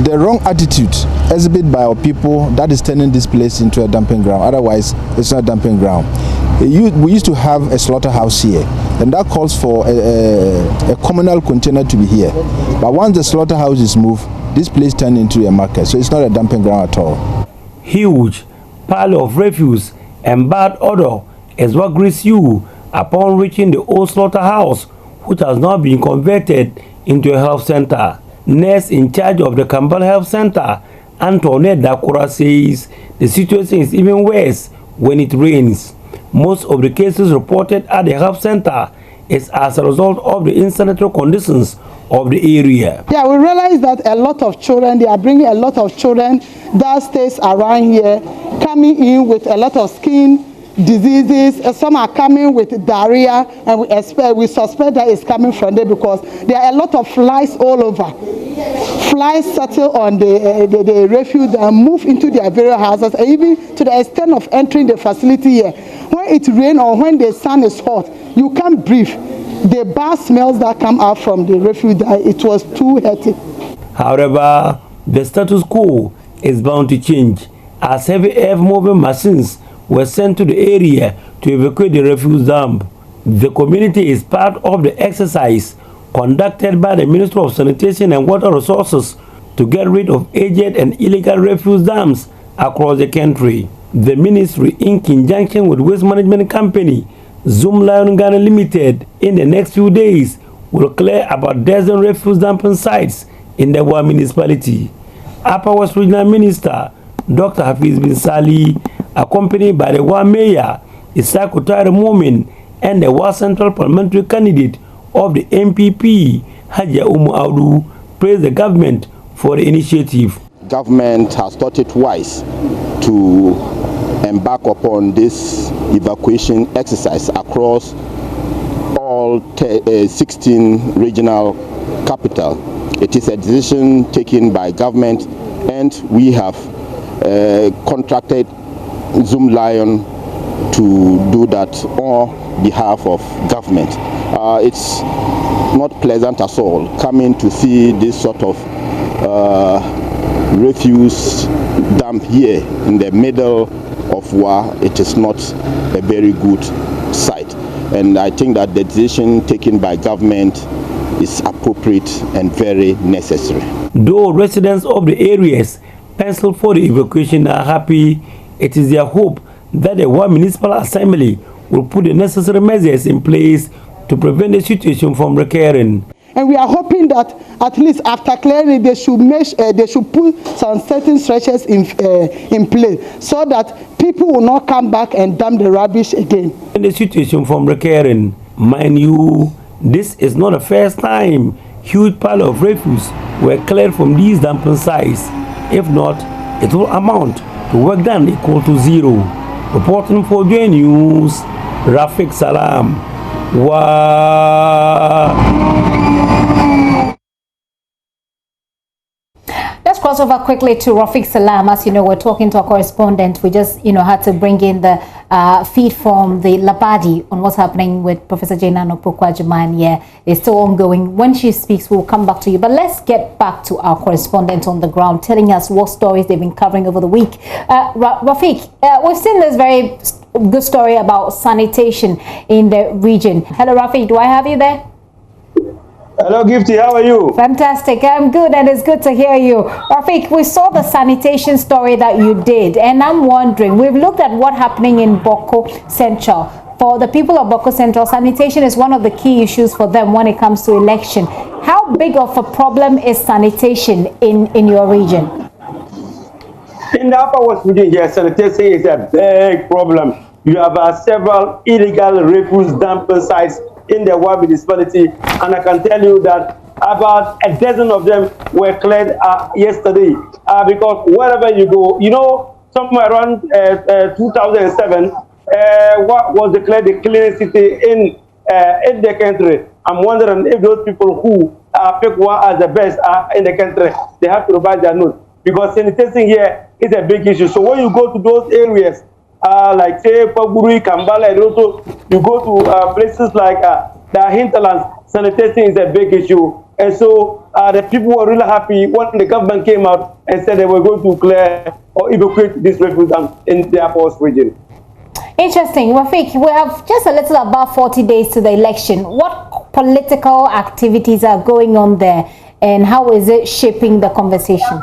the wrong attitude exhibited by our people that is turning this place into a dumping ground. Otherwise, it's not a dumping ground. We used to have a slaughterhouse here, and that calls for a communal container to be here. But once the slaughterhouse is moved, this place turned into a market, so it's not a dumping ground at all. Huge pile of refuse and bad odor is what greets you upon reaching the old slaughterhouse, which has now been converted into a health center. Nurse in charge of the Kambale Health Center, Antoinette Dakura, says the situation is even worse when it rains. Most of the cases reported at the health center is as a result of the unsanitary conditions of the area. Yeah, we realize that a lot of children, they are bringing a lot of children that stays around here, coming in with a lot of skin diseases. Some are coming with diarrhea, and we suspect that it's coming from there because there are a lot of flies all over. Flies settle on the refuse and move into their various houses, and even to the extent of entering the facility here. When it rains or when the sun is hot, you can't breathe. The bad smells that come out from the refuse, it was too hectic. However, the status quo is bound to change as heavy earth-moving machines were sent to the area to evacuate the refuse dump. The community is part of the exercise conducted by the Ministry of Sanitation and Water Resources to get rid of aged and illegal refuse dumps across the country. The ministry, in conjunction with waste management company Zoom Lion Ghana Limited, in the next few days will clear about a dozen refuse dumping sites in the Wa municipality. Upper West Regional Minister Dr. Hafiz bin Sali, accompanied by the Wa Mayor Isaac Utare Momin and the Wa Central Parliamentary candidate of the MPP Haja Umu Audu, praised the government for the initiative. Government has thought it wise to embark upon this evacuation exercise across all 16 regional capital. It is a decision taken by government, and we have contracted Zoom Lion to do that on behalf of government. It's not pleasant at all coming to see this sort of refuse dump here in the middle of Wa. It is not a very good sight, and I think that the decision taken by government is appropriate and very necessary. Though residents of the areas penciled for the evacuation are happy, it is their hope that the Wa Municipal Assembly will put the necessary measures in place to prevent the situation from recurring. And we are hoping that at least after clearing, they should put some certain stretches in place so that people will not come back and dump the rubbish again. The situation from recurring, mind you, this is not the first time huge pile of refuse were cleared from these dumping sites. If not, it will amount to work done equal to zero. Reporting for JoyNews, Rafik Salam. Let's cross over quickly to Rafik Salam. As you know, we're talking to our correspondent. We just, had to bring in the feed from the Labadi on what's happening with Professor Atimpoku Ajiman. Yeah, it's still ongoing. When she speaks, we'll come back to you. But let's get back to our correspondent on the ground, telling us what stories they've been covering over the week. Rafik, we've seen this very good story about sanitation in the region. Hello, Rafik. Do I have you there? Hello, Gifty. How are you? Fantastic. I'm good, and it's good to hear you. Rafik, we saw the sanitation story that you did, and I'm wondering, we've looked at what's happening in Bawku Central. For the people of Bawku Central, sanitation is one of the key issues for them when it comes to election. How big of a problem is sanitation in your region? In the Upper West region, yes, sanitation is a big problem. You have several illegal refuse dumping sites in the Wa municipality, and I can tell you that about a dozen of them were cleared yesterday. Because wherever you go, somewhere around 2007, what was declared the cleanest city in the country. I'm wondering if those people who pick Wa as the best in the country, they have to revise their notes, because sanitation here is a big issue. So when you go to those areas, like say Paguri, Kambale, and also you go to places like the hinterlands, sanitation is a big issue. And so the people were really happy when the government came out and said they were going to clear or evacuate this refuse dump in the Upper West region. Interesting. Rafik, we have just a little above 40 days to the election. What political activities are going on there, and how is it shaping the conversation?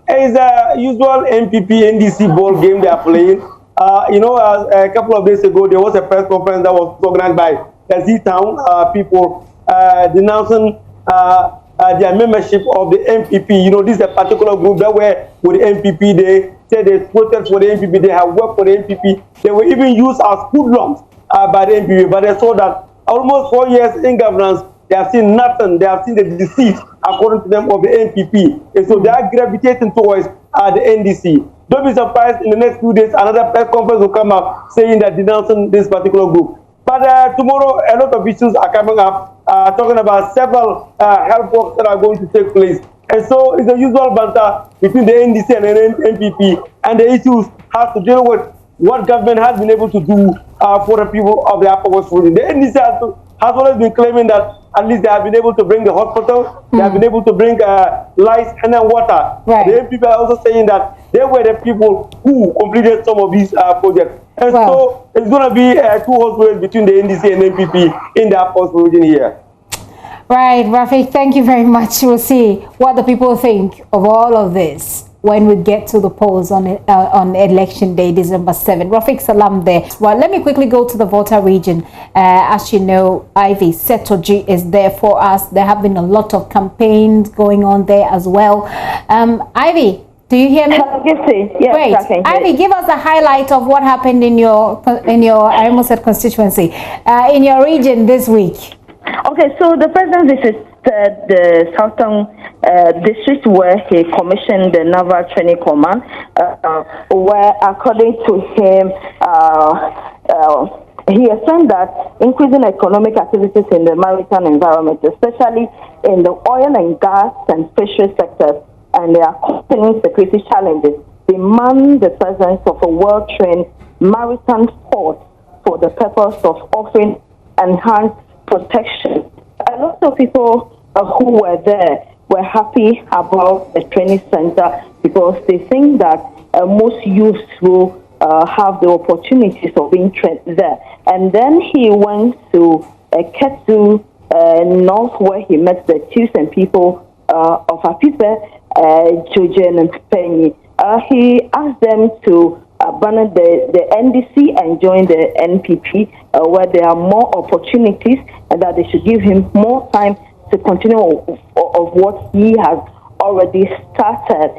It's a usual MPP NDC ball game they are playing. A couple of days ago, there was a press conference that was organized by the Z-Town people denouncing their membership of the MPP. This is a particular group that were with the MPP. They said they protest for the MPP. They have worked for the MPP. They were even used as hoodlums by the MPP. But they saw that almost 4 years in governance, they have seen nothing. They have seen the deceit, according to them, of the MPP. And so they are gravitating towards the NDC. Don't be surprised, in the next few days, another press conference will come up saying that denouncing this particular group. But tomorrow, a lot of issues are coming up, talking about several health works that are going to take place. And so it's a usual banter between the NDC and the MPP, and the issues have to deal with what government has been able to do for the people of the Upper West region. The NDC has always been claiming that at least they have been able to bring the hospital, they have been able to bring lights and then water. Right. The MPP are also saying that they were the people who completed some of these projects. And so it's going to be two horse between the NDC and MPP in the Upper West region here. Right, Rafik, thank you very much. We'll see what the people think of all of this when we get to the polls on election day, December 7. Rafik Salam there. Well, let me quickly go to the voter region. As you know, Ivy Setoji is there for us. There have been a lot of campaigns going on there as well. Ivy, do you hear me? Yes, great. Ivy, give us a highlight of what happened in your I almost said constituency, in your region this week. Okay, so the president visited the southern district where he commissioned the Naval Training Command, where, according to him, he assumed that increasing economic activities in the maritime environment, especially in the oil and gas and fishery sectors, and their accompanying security challenges, demand the presence of a well-trained maritime force for the purpose of offering enhanced protection. A lot of people who were there were happy about the training center because they think that most youths will have the opportunities of being trained there. And then he went to Ketu North, where he met the chiefs and people of Apipe, Jojen and Penny. He asked them to abandon the NDC and join the NPP, where there are more opportunities, and that they should give him more time to continue of what he has already started.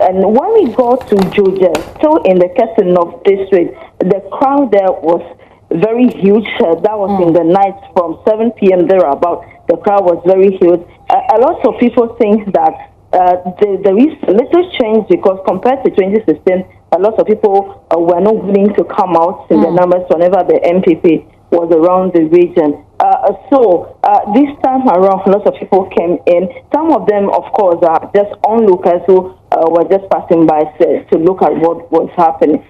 And when we go to Georgia, still in the Ketu North district, the crowd there was very huge. That was in the night from 7 p.m. thereabout. The crowd was very huge. A lot of people think that there is little change because compared to 2016, a lot of people were not willing to come out in the numbers whenever the MPP was around the region. So this time around, a lot of people came in. Some of them, of course, are just onlookers who were just passing by to look at what was happening.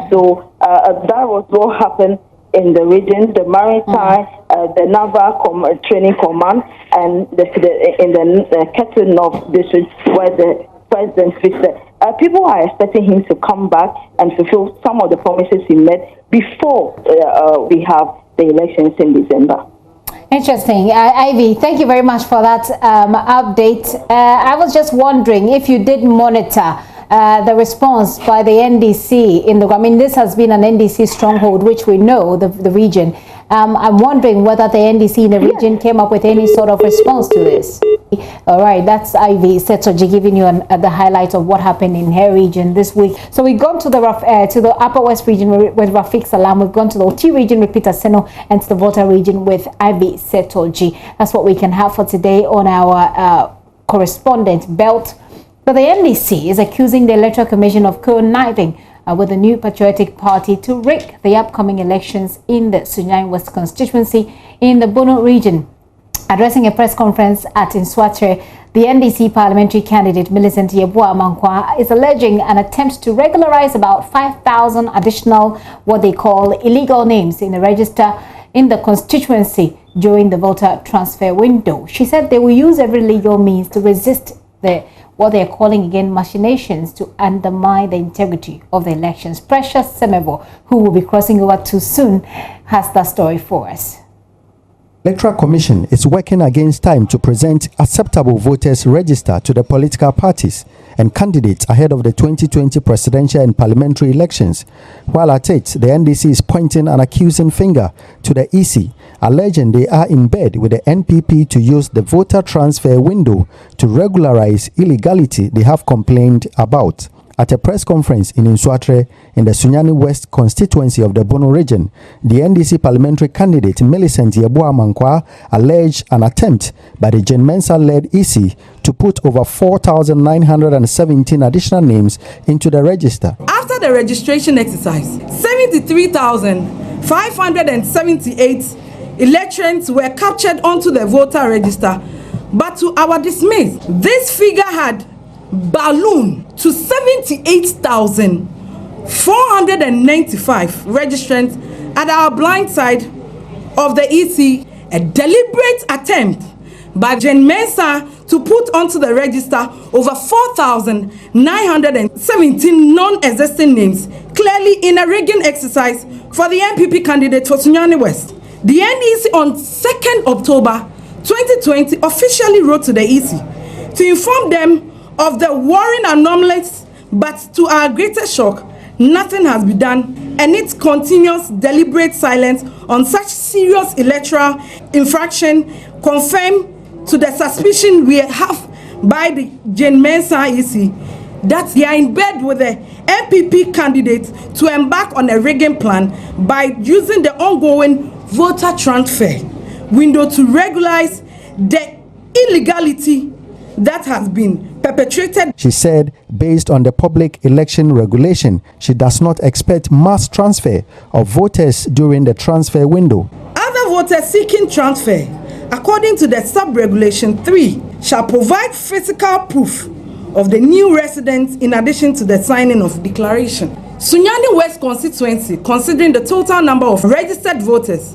So that was what happened in the region, the maritime, the Naval Training Command, and in the Ketu North district where the president visited. People are expecting him to come back and fulfill some of the promises he made before we have the elections in December. Interesting. Ivy, thank you very much for that update. I was just wondering if you did monitor the response by the NDC in the, I mean, this has been an NDC stronghold, which we know, the region. I'm wondering whether the NDC in the region came up with any sort of response to this. All right, that's Ivy Setoji giving you the highlight of what happened in her region this week. So we've gone to the Upper West region with Rafik Salam. We've gone to the Oti region with Peter Seno, and to the Volta region with Ivy Setoji. That's what we can have for today on our correspondent belt. But the NDC is accusing the Electoral Commission of conniving with the New Patriotic Party to rig the upcoming elections in the Sunyani West constituency in the Bono region. Addressing a press conference at Nswatre, the NDC parliamentary candidate Millicent Yeboah Amankwa is alleging an attempt to regularize about 5,000 additional what they call illegal names in the register in the constituency during the voter transfer window. She said they will use every legal means to resist the what they are calling again machinations to undermine the integrity of the elections. Precious Semevo, who will be crossing over too soon, has that story for us. Electoral Commission is working against time to present acceptable voters register to the political parties and candidates ahead of the 2020 presidential and parliamentary elections. While at it, the NDC is pointing an accusing finger to the EC, alleging they are in bed with the NPP to use the voter transfer window to regularize illegality they have complained about. At a press conference in Nswatre in the Sunyani West constituency of the Bono region, the NDC parliamentary candidate Millicent Yeboah-Mankwa alleged an attempt by the Jane Mensah-led EC to put over 4,917 additional names into the register. After the registration exercise, 73,578 electorants were captured onto the voter register, but to our dismay, this figure had ballooned to 78,495 registrants at our blind side of the EC, a deliberate attempt by Jane Mensah to put onto the register over 4,917 non-existing names, clearly in a rigging exercise for the NPP candidate for Sunyani West. The NDC on 2nd October 2020 officially wrote to the EC to inform them of the worrying anomalies, but to our greatest shock, nothing has been done, and its continuous deliberate silence on such serious electoral infraction confirmed to the suspicion we have by the Jane Mensah EC that they are in bed with the NPP candidate to embark on a rigging plan by using the ongoing voter transfer window to regularize the illegality that has been perpetrated. She said, based on the public election regulation, she does not expect mass transfer of voters during the transfer window. Other voters seeking transfer, according to the sub-regulation 3, shall provide physical proof of the new residents in addition to the signing of declaration. Sunyani West constituency, considering the total number of registered voters,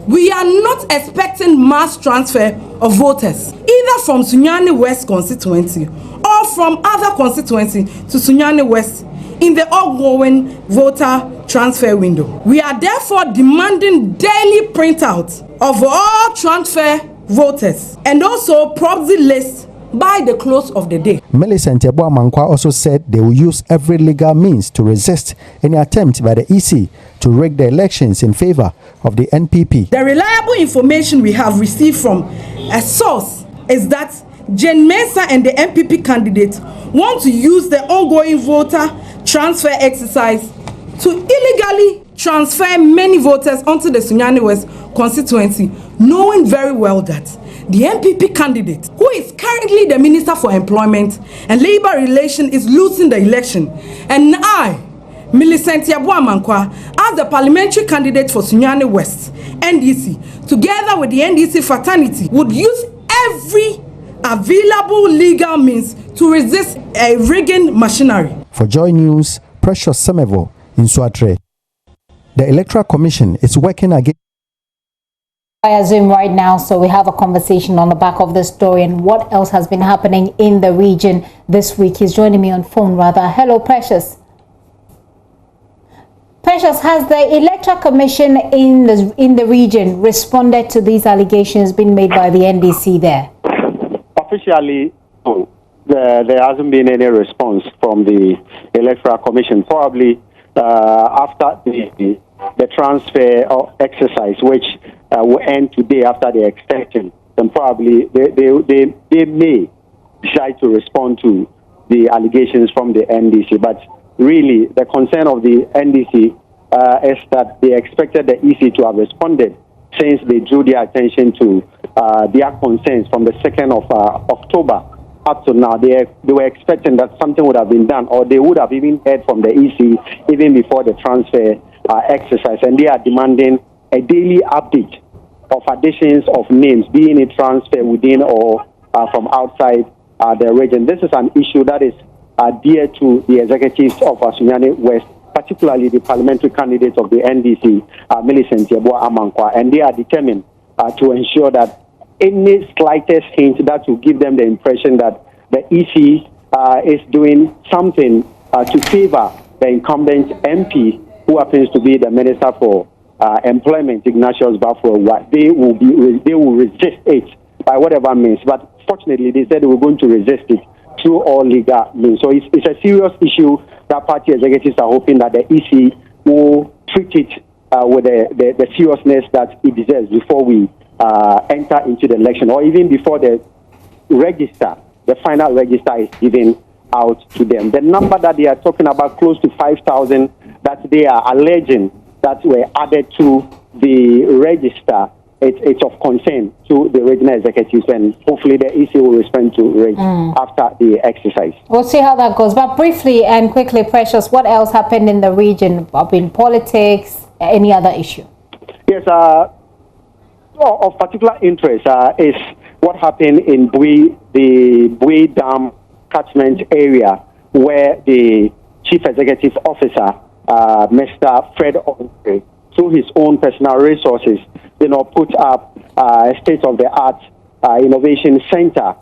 we are not expecting mass transfer of voters, either from Sunyani West constituency or from other constituency to Sunyani West in the ongoing voter transfer window. We are therefore demanding daily printout of all transfer voters and also proxy lists by the close of the day. Millicent Yeboah-Mankwa also said they will use every legal means to resist any attempt by the EC to rig the elections in favor of the NPP. The reliable information we have received from a source is that Jane Mensah and the NPP candidate want to use the ongoing voter transfer exercise to illegally transfer many voters onto the Sunyani West constituency, knowing very well that the NPP candidate, who is currently the Minister for Employment and Labour Relations, is losing the election. And I, Millicent Yeboah-Mankwa, as the parliamentary candidate for Sunyani West, NDC, together with the NDC fraternity, would use every available legal means to resist a rigging machinery. For Joy News, Precious Semevo in Nswatre. The Electoral Commission is working against via Zoom right now, so we have a conversation on the back of this story and what else has been happening in the region this week. He's joining me on phone rather. Hello, Precious. Precious, has the Electoral Commission in the region responded to these allegations being made by the NDC there? Officially, no. There hasn't been any response from the Electoral Commission. Probably after the transfer exercise, which will end today after the extension, then probably they may decide to respond to the allegations from the NDC. But really, the concern of the NDC is that they expected the EC to have responded since they drew their attention to their concerns from the 2nd of October up to now. They were expecting that something would have been done, or they would have even heard from the EC even before the transfer exercise, and they are demanding a daily update of additions of names, being a transfer within or from outside the region. This is an issue that is dear to the executives of Sunyani West, particularly the parliamentary candidate of the NDC, Millicent Yeboah-Mankwa, and they are determined to ensure that any slightest hint that will give them the impression that the EC is doing something to favor the incumbent MP, who happens to be the Minister for Employment, Ignatius Bafo, they will resist it by whatever means. But fortunately, they said they were going to resist it through all legal means. So it's a serious issue that party executives are hoping that the EC will treat it with the seriousness that it deserves before we enter into the election, or even before the register, the final register is given out to them. The number that they are talking about, close to 5,000, that they are alleging that were added to the register, it's of concern to the regional executives, and hopefully the EC will respond to it after the exercise. We'll see how that goes. But briefly and quickly, Precious, what else happened in the region, in politics, any other issue? Yes, of particular interest is what happened in the Bui Dam catchment area, where the Chief Executive Officer, Mr. Fred Ogre, through his own personal resources, put up a state-of-the-art innovation center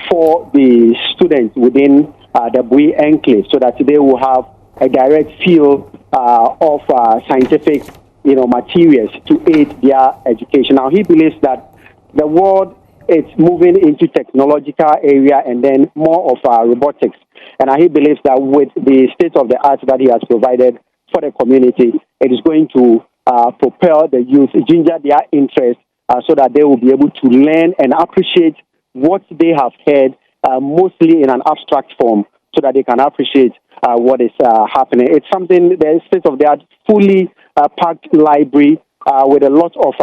for the students within the Bui enclave, so that they will have a direct field of scientific, materials to aid their education. Now, he believes that the world is moving into technological area and then more of robotics. And he believes that with the state-of-the-art that he has provided for the community, it is going to propel the youth, ginger their interest, so that they will be able to learn and appreciate what they have heard, mostly in an abstract form, so that they can appreciate what is happening. It's something, the state-of-the-art, fully packed library with a lot of,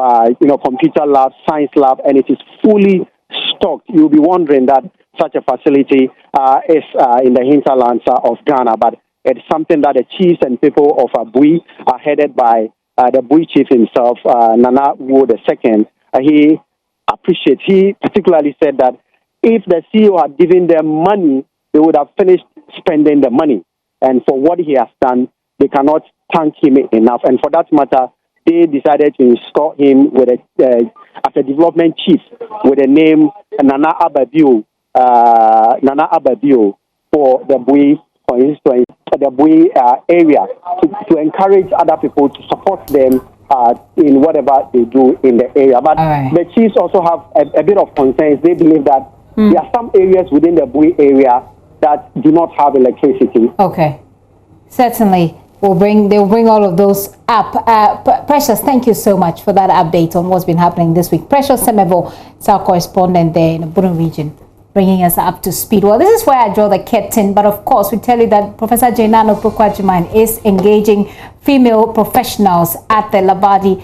computer lab, science lab, and it is fully stocked. You'll be wondering that such a facility is in the hinterlands of Ghana, but it's something that the chiefs and people of Bui are headed by the Bui chief himself, Nana Wo II. He appreciates. He particularly said that if the CEO had given them money, they would have finished spending the money. And for what he has done, they cannot thank him enough. And for that matter, they decided to install him with as a development chief with the name Nana Ababio for the Bui Constituency, the Bui area, to encourage other people to support them in whatever they do in the area. But the chiefs also have a bit of concerns. They believe that there are some areas within the Bui area that do not have electricity. Okay, certainly. They'll bring all of those up. Precious, thank you so much for that update on what's been happening this week. Precious Semevo, it's our correspondent there in the Bunu region, bringing us up to speed. Well, this is where I draw the curtain, but of course we tell you that Professor Jane Atimpoku is engaging female professionals at the Labadi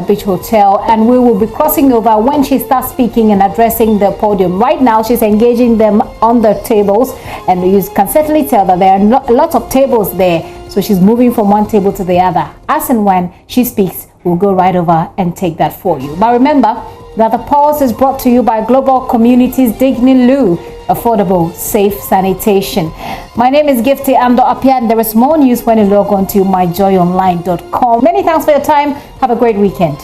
Beach Hotel, and we will be crossing over when she starts speaking and addressing the podium. Right now, she's engaging them on the tables, and you can certainly tell that there are lots of tables there. So she's moving from one table to the other. As and when she speaks, we'll go right over and take that for you. But remember that the pulse is brought to you by Global Communities Digny Lu, affordable, safe sanitation. My name is Gifty Ando Apia, and there is more news when you log on to myjoyonline.com. Many thanks for your time. Have a great weekend.